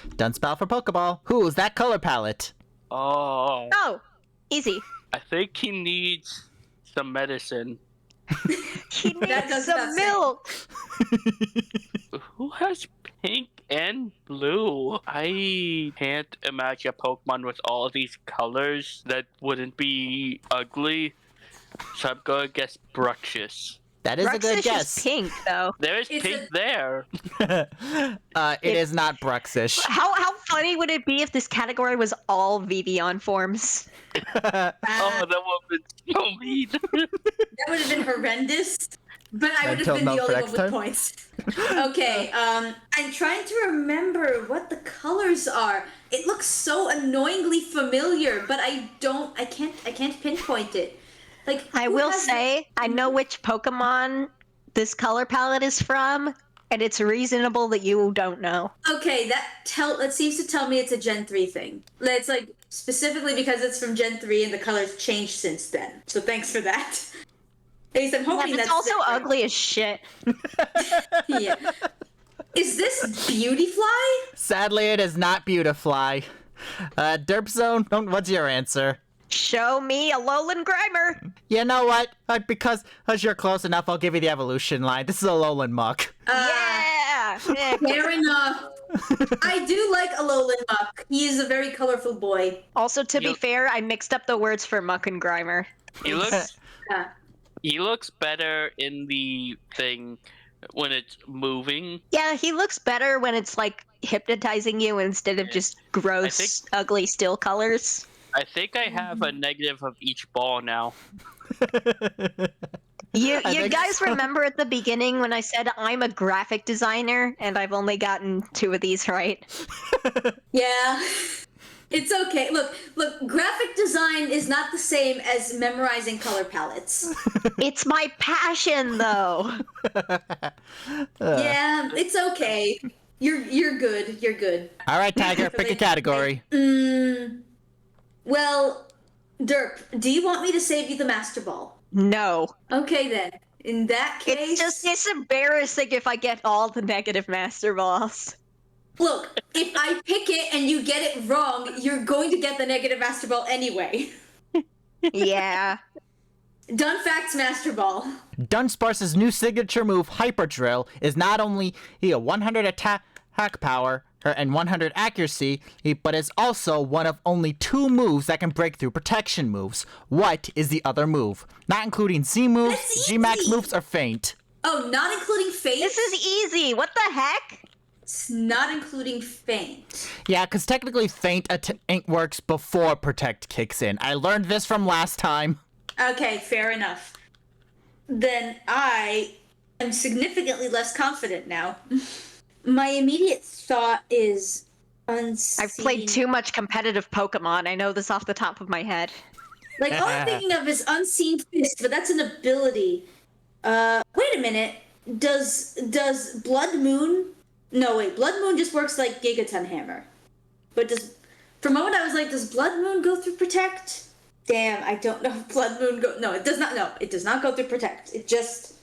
Dunsparce for Pokeball. Who's that color palette? Oh, Oh, easy. I think he needs some medicine. He That needs goes some without saying. milk! Who has pink and blue? I can't imagine a Pokemon with all these colors that wouldn't be ugly. So I'm gonna guess Bruxish. That is a good Bruxish guess. is pink, though. There is It's pink a- there. It is not Bruxish. How funny would it be if this category was all Vivian forms? Oh, that would be so mean. That would have been horrendous. But I would Until have been the not for only one next with time? points. Okay, I'm trying to remember what the colors are. It looks so annoyingly familiar, but I can't pinpoint it. Like I who will has- say, I know which Pokemon this color palette is from, and it's reasonable that you don't know. Okay, that seems to tell me it's a Gen 3 thing. It's like specifically because it's from Gen 3 and the colors changed since then. So thanks for that. At least I'm hoping It's that's also different. ugly as shit. Yeah. Is this Beautyfly? Sadly, it is not Beautifly. Derpzone, what's your answer? Show me a Alolan Grimer! You know what? Because you're close enough, I'll give you the evolution line. This is a Alolan Muck. Yeah! Fair enough. I do like Alolan Muck. He is a very colorful boy. Also, to be You- fair, I mixed up the words for Muck and Grimer. He looks Yeah. He looks better in the thing when it's moving. Yeah, he looks better when it's like hypnotizing you instead of just gross, ugly still colors. I think I have a negative of each ball now. You guys remember at the beginning when I said I'm a graphic designer and I've only gotten 2 of these right? Yeah. It's okay. Look, graphic design is not the same as memorizing color palettes. It's my passion, though. Yeah, it's okay. You're good. You're good. All right, Tiger, pick a category. Well, Derp, do you want me to save you the Master Ball? No. Okay then. In that case, It's embarrassing if I get all the negative Master Balls. look, if I pick it and you get it wrong, you're going to get the negative Master Ball anyway. Yeah. Dunfact's Master Ball. Dunsparce's new signature move, Hyper Drill, is not only a 100 attack power and 100 accuracy, but is also one of only 2 moves that can break through protection moves. What is the other move? Not including Z moves, That's G-Max easy. moves, or Feint. Oh, not including Feint? This is easy. What the heck? It's not including Feint. Yeah, because technically Feint works before Protect kicks in. I learned this from last time. Okay, fair enough. Then I am significantly less confident now. My immediate thought is unseen. I've played too much competitive Pokemon. I know this off the top of my head. Like, all I'm thinking of is Unseen Fist, but that's an ability. Wait a minute. Does Blood Moon... No, wait. Blood Moon just works like Gigaton Hammer. But for a moment I was like, does Blood Moon go through Protect? Damn, I don't know if Blood Moon go... No, it does not. No, it does not go through Protect. It's just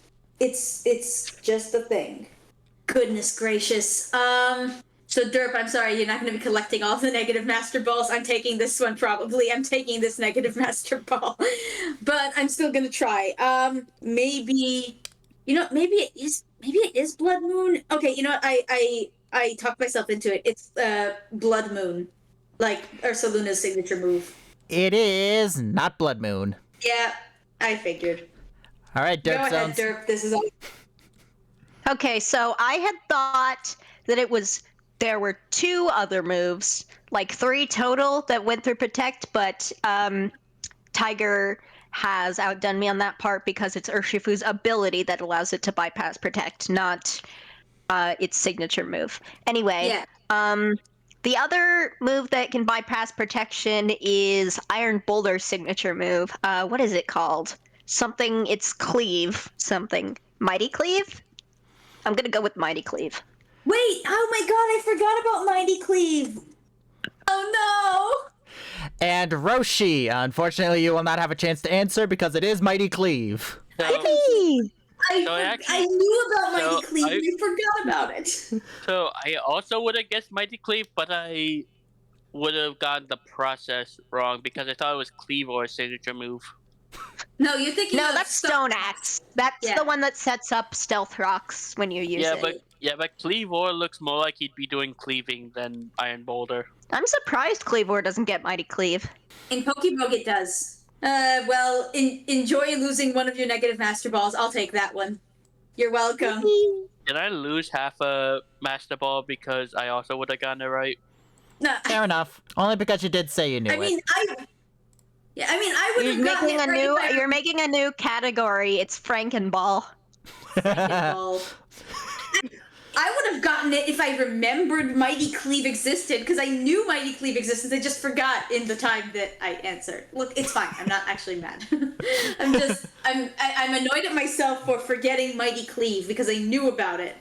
a thing. Goodness gracious. So Derp, I'm sorry, you're not going to be collecting all the negative Master Balls. I'm taking this one probably. I'm taking this negative Master Ball. But I'm still going to try. Maybe it is Blood Moon. Okay, you know what? I talked myself into it. It's Blood Moon. Like Ursaluna's signature move. It is not Blood Moon. Yeah, I figured. All right, Go Derpzones. ahead, Derp. This is all. Okay, so I had thought that there were 2 other moves, like 3 total that went through Protect, but Tiger has outdone me on that part because it's Urshifu's ability that allows it to bypass Protect, not its signature move. Anyway, the other move that can bypass protection is Iron Boulder's signature move. What is it called? Something, it's Cleave something. Mighty Cleave? I'm gonna go with Mighty Cleave. Wait, oh my god, I forgot about Mighty Cleave. Oh no! And Roshi, unfortunately you will not have a chance to answer because it is Mighty Cleave. So, Yippee! I knew about Mighty Cleave, I forgot about it. so I also would have guessed Mighty Cleave, but I would have gotten the process wrong because I thought it was Cleave or a signature move. No, you're thinking No, of that's Stone Axe. That's the one that sets up stealth rocks when you use it. But Cleavor looks more like he'd be doing cleaving than Iron Boulder. I'm surprised Cleavor doesn't get Mighty Cleave. In Pokemon it does. Well, enjoy losing one of your negative Master Balls. I'll take that one. You're welcome. Did I lose half a Master Ball because I also would have gotten it right? No, Fair enough. Only because you did say you knew I mean, it. I would have gotten it right. You're making a new category. It's Frankenball. Ball. I would have gotten it if I remembered Mighty Cleave existed, because I knew Mighty Cleave existed. I just forgot in the time that I answered. Look, it's fine. I'm not actually mad. I'm annoyed at myself for forgetting Mighty Cleave because I knew about it.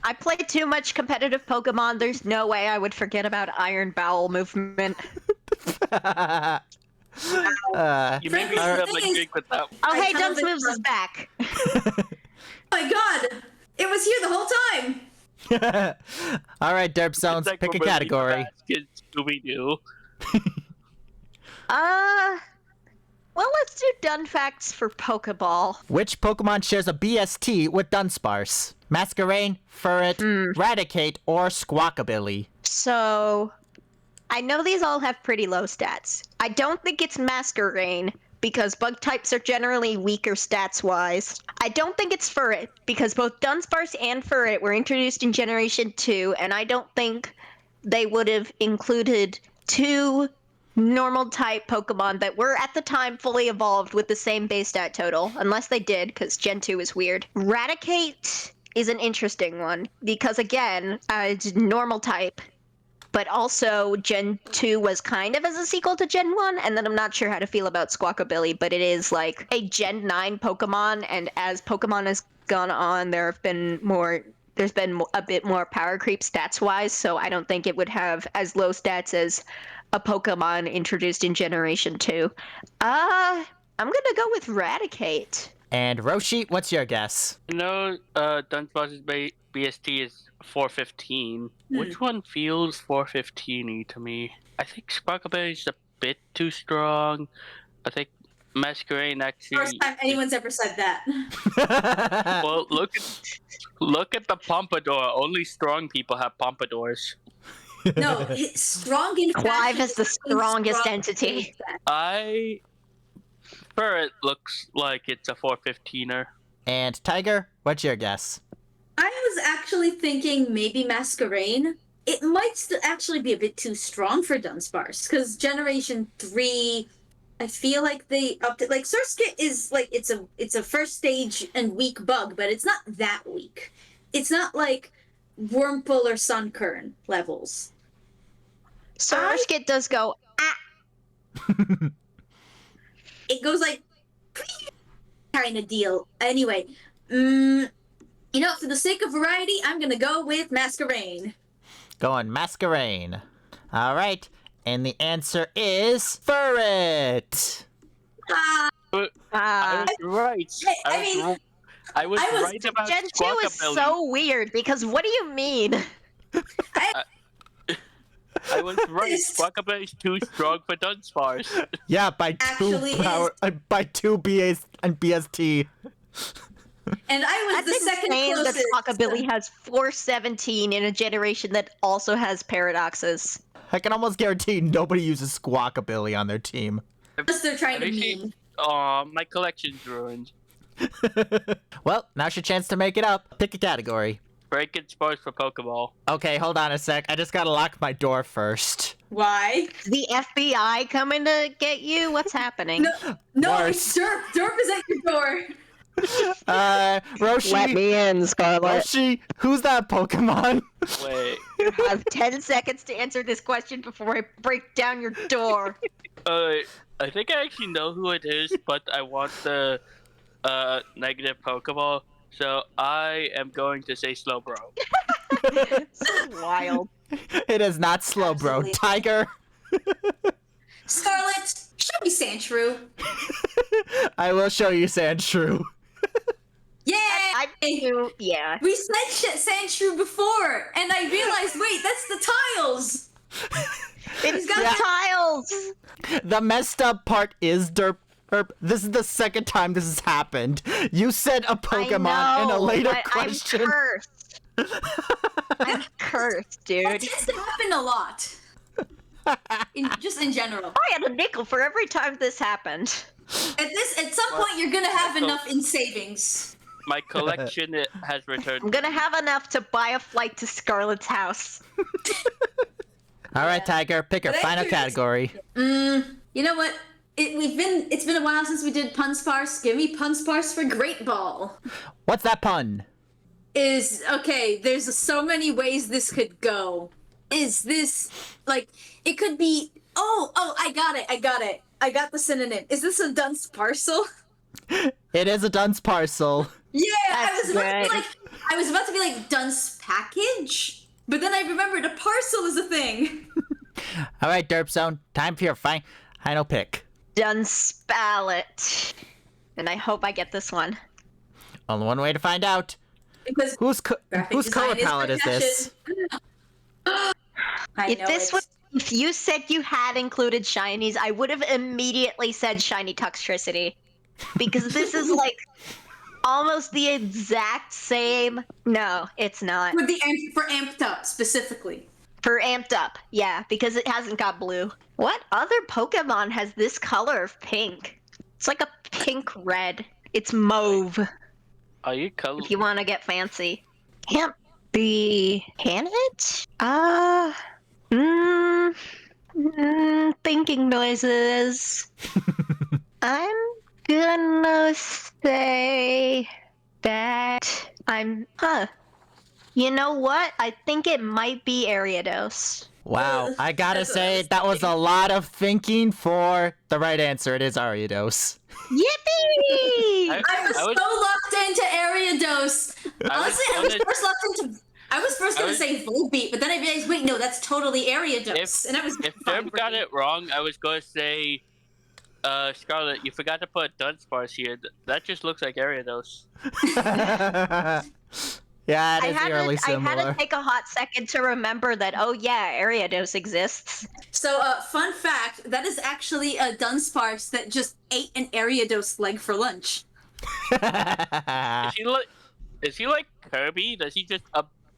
I play too much competitive Pokemon. There's no way I would forget about Iron Bowel movement. You made me have a drink with that. Oh, hey, Dunce Moves is back. Oh my god! It was here the whole time! All right, Derpzones, It's like pick a when we're category. Basket, Scooby-Doo. Well, let's do Dun Facts for Pokeball. Which Pokemon shares a BST with Dunsparce? Masquerain, Furret, Raticate, or Squawkabilly? So, I know these all have pretty low stats. I don't think it's Masquerain, because bug types are generally weaker stats-wise. I don't think it's Furret, because both Dunsparce and Furret were introduced in Generation 2, and I don't think they would have included 2 normal type Pokemon that were at the time fully evolved with the same base stat total, unless they did, because Gen 2 is weird. Raticate is an interesting one, because again, it's normal type, but also Gen 2 was kind of as a sequel to Gen 1, and then I'm not sure how to feel about Squawkabilly, but it is like a Gen 9 Pokemon, and as Pokemon has gone on, there's been a bit more power creep stats-wise, so I don't think it would have as low stats as a Pokemon introduced in Generation 2. I'm gonna go with Raticate. And Roshi, what's your guess? Dunsparce's BST is 415. Which one feels 415-y to me? I think Sparkleberry is a bit too strong. I think Masquerain actually... First time anyone's ever said that. Well, look at the Pompadour. Only strong people have Pompadours. No, it's strong in Clive fashion is the strongest entity. Furret looks like it's a 415er. And Tiger, what's your guess? I was actually thinking maybe Masquerain. It might actually be a bit too strong for Dunsparce, because Generation 3, I feel like they upped it. Like, Surskit is like, it's a first stage and weak bug, but it's not that weak. It's not like Wurmple or Sunkern levels. Surskit does go, It goes like, kind of deal. Anyway, for the sake of variety, I'm gonna go with Masquerain. Going Masquerain. All right, and the answer is Furret. I was right. I was right about Gen 2 is Squawkabilly. so weird, because what do you mean? I was right. Squawkabilly is too strong for Dunsparce. Yeah, by Actually by 2 BAs and BST. And I was the second insane closest. that Squawkabilly has 417 in a generation that also has paradoxes. I can almost guarantee nobody uses Squawkabilly on their team. Unless they're trying to meme. Aw, my collection's ruined. Well, now's your chance to make it up. Pick a category. Break and Sparse for Pokeball. Okay, hold on a sec. I just gotta lock my door first. Why? Is the FBI coming to get you? What's happening? No, Worse. it's Derp. Derp is at your door. Roshi. Let me in, Scarlet. Roshi, who's that Pokemon? Wait. You have 10 seconds to answer this question before I break down your door. I think I actually know who it is, but I want the negative Pokeball, so I am going to say Slowbro. So wild. It is not Slowbro. Absolutely. Tiger. Scarlet, show me Sandshrew. I will show you Sandshrew. Yay! I do, yeah. We said Sandshrew before, and I realized, wait, that's the tiles. It's got Yeah. tiles. The messed up part is Derp. This is the second time this has happened. You said a Pokemon in a later question. I'm cursed. I'm cursed, That dude. tends to happen a lot. Just in general. I had a nickel for every time this happened. At some point, you're gonna have enough in savings. My collection has I'm returned. gonna have enough to buy a flight to Scarlet's house. All right, Tiger, pick your But final actually, category. You know what? It's been a while since we did Dunsparce. Give me Dunsparce for Great Ball. What's that pun? Is okay. There's so many ways this could go. Is this like it could be? Oh, I got it. I got the synonym. Is this a Dunsparcel? It is a Dunsparcel. Yeah, That's I was about to be like Dunce package, but then I remembered a parcel is a thing. All right, Derpzone, time for your final pick. Dunsparce. And I hope I get this one. Only one way to find out. Because Whose graphic color design is palette is this? I know If you said you had included shinies, I would have immediately said shiny toxtricity. Because this is like almost the exact same. No, it's not. for amped up specifically. For amped up, yeah, because it hasn't got blue. What other Pokemon has this color of pink? It's like a pink red. It's mauve, Are you color? if you want to get fancy. Can't be. Can it? Thinking noises. I'm gonna say that you know what? I think it might be Ariados. Wow, I gotta That's what I say, was that was a lot of thinking for the right answer. It is Ariados. Yippee! I was so locked into Ariados. Honestly, I was first gonna say Volbeat, but then I realized, wait, no, that's totally Ariados. And I was If Derp got it wrong, I was going to say, Scarlet, you forgot to put Dunsparce here. That just looks like Ariados. Yeah, it is eerily I had similar. to take a hot second to remember that, oh yeah, Ariados exists. So, fun fact, that is actually a Dunsparce that just ate an Ariados leg for lunch. Is he like Kirby? Does he just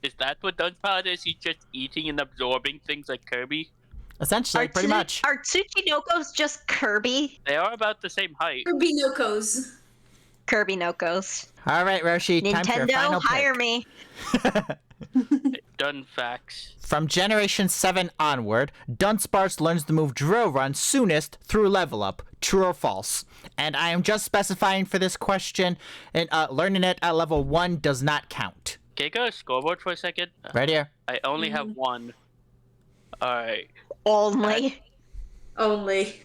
is that what Dunsparce is? He's just eating and absorbing things like Kirby? Essentially, pretty much. Are Tsuchinokos just Kirby? They are about the same height. Rubinokos. Kirby Nokos. All right, Roshi, time for your final Nintendo, hire pick. me. Done facts. From Generation 7 onward, Dunsparce learns the move Drill Run soonest through level up. True or false? And I am just specifying for this question, and learning it at level 1 does not count. Can you go to scoreboard for a second? Right here. I only have one. Alright. Only. Only.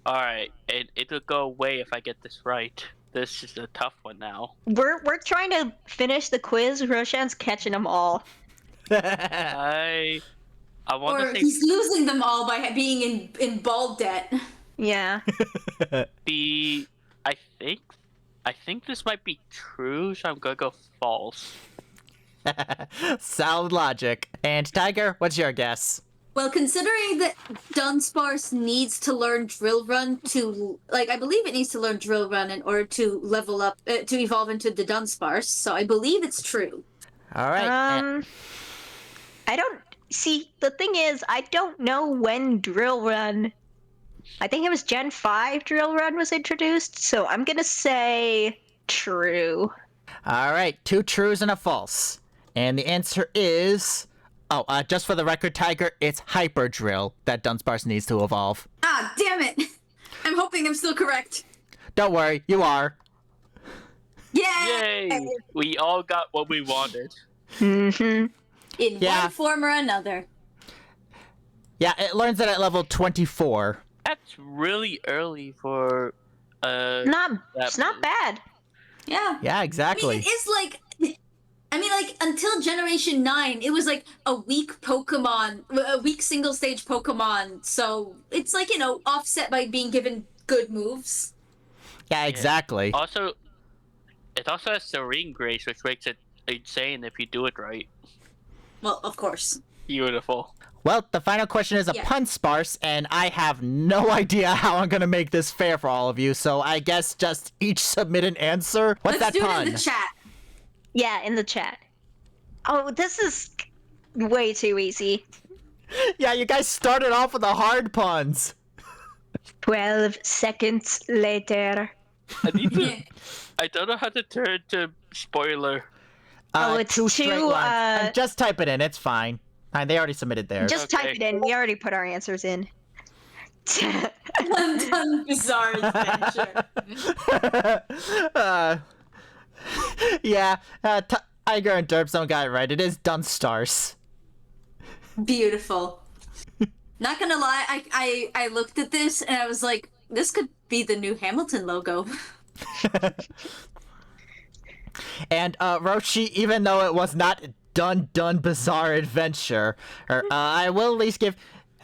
Alright. It'll go away if I get this right. This is a tough one now. We're trying to finish the quiz. Roshan's catching them all. I want Or to say he's losing them all by being in bald debt. Yeah. I think this might be true, so I'm gonna go false. Solid logic. And Tiger, what's your guess? Well, considering that Dunsparce needs to learn Drill Run to, I believe it needs to learn Drill Run in order to level up, to evolve into the Dunsparce, so I believe it's true. All right. I don't see. The thing is, I don't know when Drill Run. I think it was Gen 5 Drill Run was introduced, so I'm gonna say true. All right, 2 trues and a false. And the answer is... Oh, just for the record, Tiger, it's Hyper Drill that Dunsparce needs to evolve. Ah, damn it! I'm hoping I'm still correct. Don't worry, you are. Yay! Yay! We all got what we wanted. Mm-hmm. In Yeah. one form or another. Yeah, it learns it at level 24. That's really early for It's not bad. Yeah. Yeah, exactly. I mean, it is until Generation 9, it was like a weak Pokemon, a weak single stage Pokemon. So it's offset by being given good moves. Yeah, exactly. Also, it also has Serene Grace, which makes it insane if you do it right. Well, of course. Beautiful. Well, the final question is a Yeah. pun sparse, and I have no idea how I'm gonna make this fair for all of you, so I guess just each submit an answer. What's Let's that do pun? it in the chat. Yeah, in the chat. Oh, this is way too easy. Yeah, you guys started off with the hard puns. 12 seconds later. I need to. I don't know how to turn to spoiler. It's 2 straight two, lines. And just type it in, it's fine. They already submitted theirs. Just type it in. We already put our answers in. Undone Bizarre Adventure. Yeah, Tiger and Derpzone got it right. It is Dunsparce. Beautiful. Not gonna lie, I looked at this and I was like, this could be the new Hamilton logo. And Roshi, even though it was not done bizarre adventure, I will at least give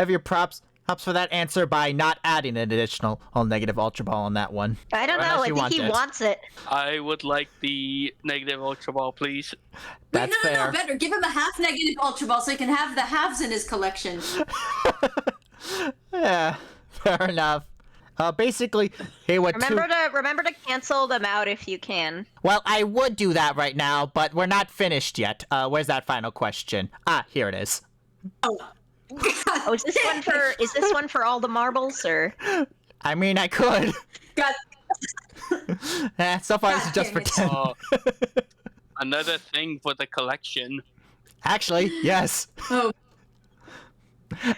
your props for that answer by not adding an additional negative Ultra Ball on that one. I don't know. Unless you I think he want it. wants it. I would like the negative Ultra Ball, please. That's Wait, no, fair. better. Give him a half negative Ultra Ball so he can have the halves in his collection. Yeah, fair enough. Basically, hey, what Remember to cancel them out if you can. Well, I would do that right now, but we're not finished yet. Where's that final question? Ah, here it is. Oh. Oh, is this one for all the marbles or? I mean, I could. God, So far, this is God just for damn 10. Oh, another thing for the collection. Actually, yes. oh,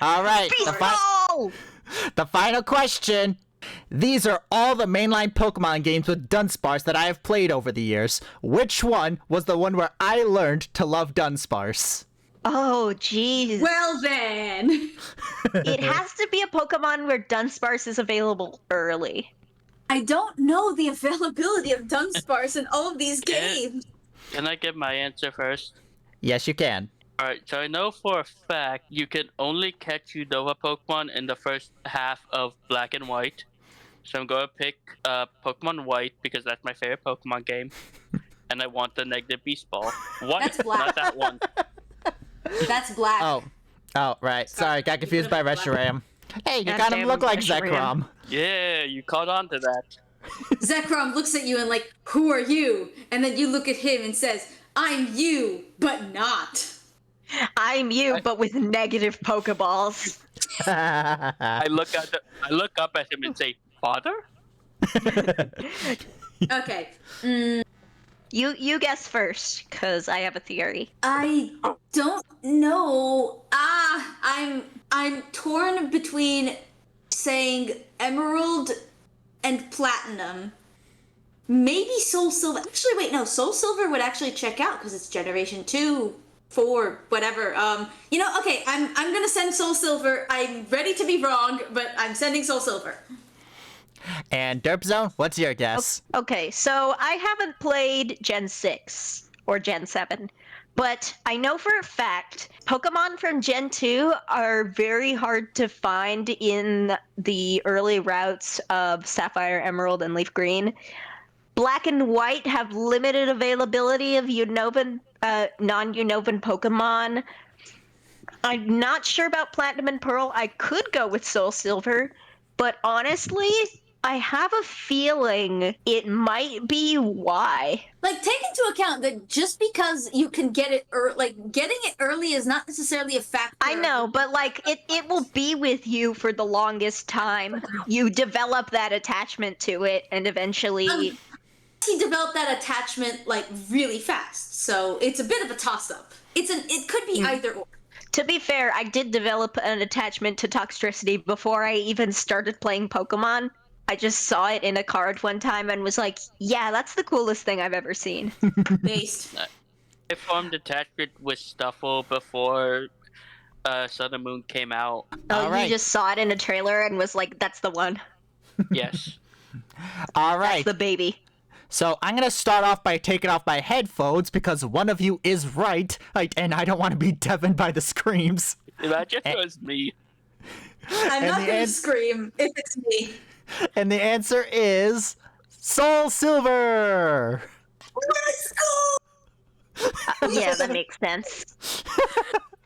All right. Beast Ball! The final question. These are all the mainline Pokemon games with Dunsparce that I have played over the years. Which one was the one where I learned to love Dunsparce? Oh, jeez. well then. It has to be a Pokemon where Dunsparce is available early. I don't know the availability of Dunsparce in all of these games. Can I give my answer first? Yes, you can. Alright, so I know for a fact you can only catch Unova Pokemon in the first half of Black and White. So I'm going to pick Pokemon White because that's my favorite Pokemon game. And I want the negative Beast Ball. White, That's black. not that one. That's black. Oh, right. Sorry, got confused by Reshiram. Hey, you kind of Goddamn look like Reshiram. Zekrom. Yeah, you caught on to that. Zekrom looks at you and like, who are you? And then you look at him and says, I'm you, but not. I'm you, but with negative Pokeballs. I look up at him and say, "Father?" Okay. You guess first, cause I have a theory. I don't know. I'm torn between saying Emerald and Platinum. Maybe Soul Silver. Actually, wait, no. Soul Silver would actually check out because it's Generation 2, 4, whatever. Okay. I'm gonna send Soul Silver. I'm ready to be wrong, but I'm sending Soul Silver. And Derpzone, what's your guess? Okay, so I haven't played Gen 6 or Gen 7, but I know for a fact Pokemon from Gen 2 are very hard to find in the early routes of Sapphire, Emerald, and Leaf Green. Black and White have limited availability of non-Unovan Pokemon. I'm not sure about Platinum and Pearl. I could go with Soul Silver, but honestly, I have a feeling it might be Y. Like, take into account that just because you can get it getting it early is not necessarily a factor. I know, but like it will be with you for the longest time. You develop that attachment to it, and eventually He developed that attachment like really fast, so it's a bit of a toss-up. It could be either or. to be fair, I did develop an attachment to Toxtricity before I even started playing Pokemon. I just saw it in a card one time and was like, yeah, that's the coolest thing I've ever seen. Based. I formed attachment with Stuffle before Sun and Moon came out. Oh, All right. you just saw it in a trailer and was like, that's the one. Yes. All That's right. the baby. So I'm going to start off by taking off my headphones because one of you is right, and I don't want to be deafened by the screams. Imagine it was me. I'm And not the gonna end- scream if it's me. And the answer is Soul Silver. Let's go! Yeah, that makes sense.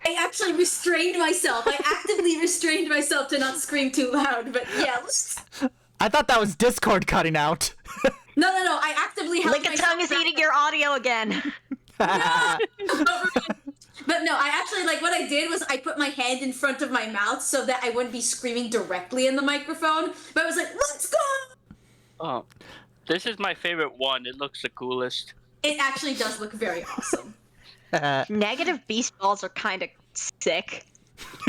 I actually restrained myself. I actively restrained myself to not scream too loud, but yeah, let's... I thought that was Discord cutting out. No, I actively held Lickitung myself is back. eating your audio again. But no, I actually, what I did was I put my hand in front of my mouth so that I wouldn't be screaming directly in the microphone. But I was like, let's go! Oh, this is my favorite one. It looks the coolest. It actually does look very awesome. Negative beast balls are kind of sick.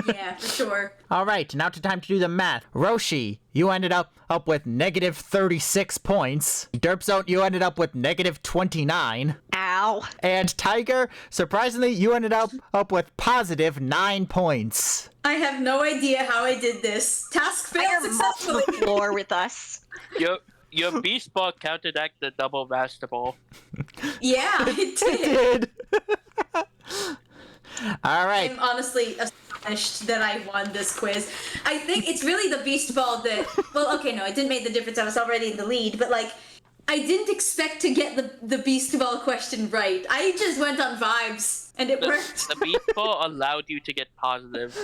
Yeah, for sure. All right, now time to do the math. Roshi, you ended up with negative 36 points. Derpzone, you ended up with negative 29. Ow. And Tiger, surprisingly, you ended up with positive 9 points. I have no idea how I did this. Task failed Tiger mopped successfully. the floor with us. Your Beast Ball counteracted the double Master Ball. Yeah, it did. Did. All right. I'm honestly astonished that I won this quiz. I think it's really the Beast Ball that... Well, okay, no, it didn't make the difference. I was already in the lead, but, I didn't expect to get the Beast Ball question right. I just went on vibes, and it worked. The Beast Ball allowed you to get positive.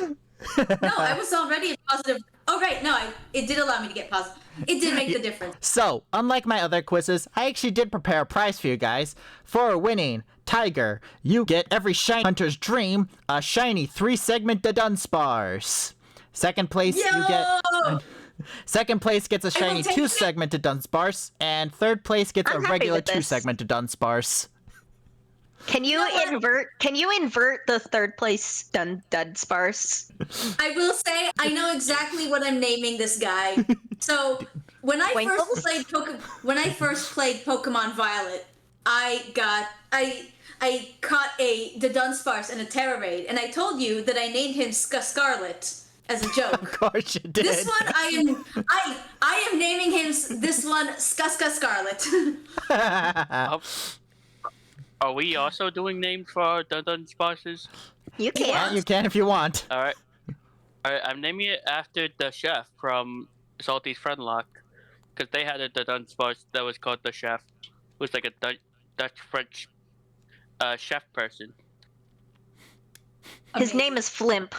No, I was already a positive... Oh, right, no, it did allow me to get positive. It did make the difference. So, unlike my other quizzes, I actually did prepare a prize for you guys. For winning, Tiger, you get every Shiny Hunter's Dream, a shiny 3-segment Dunsparce. Second place, you get... Second place gets a I will shiny take 2-segmented Dunsparce, and third place gets I'm a happy regular with this. 2-segmented Dunsparce. Can you invert the third place Dunsparce? I will say I know exactly what I'm naming this guy. So when I Winkles? first played Pokemon Violet, I caught the Dunsparce in a Terra raid, and I told you that I named him Scarlet as a joke. Of course you did. This one I am naming him this one Scarlet. Are we also doing names for the Dunsparces? You can. Yeah, you can if you want. All right. I'm naming it after the chef from Salty's Friendlock, because they had a Dunsparce that was called the chef. It was like a Dutch French chef person. His name is Flimp.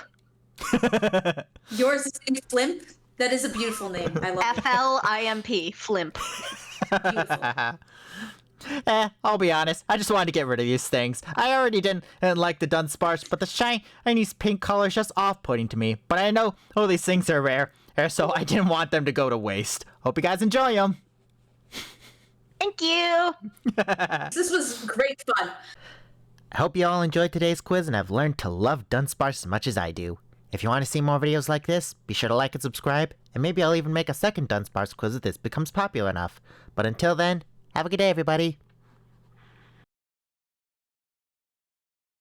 Yours is Flimp? That is a beautiful name. I love it. FLIMP. Flimp. Beautiful. I'll be honest. I just wanted to get rid of these things. I already didn't like the Dunsparce, but the shiny pink color is just off-putting to me. But I know all these things are rare, so I didn't want them to go to waste. Hope you guys enjoy them. Thank you. This was great fun. I hope you all enjoyed today's quiz and have learned to love Dunsparce as much as I do. If you want to see more videos like this, be sure to like and subscribe, and maybe I'll even make a second Dunsparce quiz if this becomes popular enough. But until then, have a good day, everybody.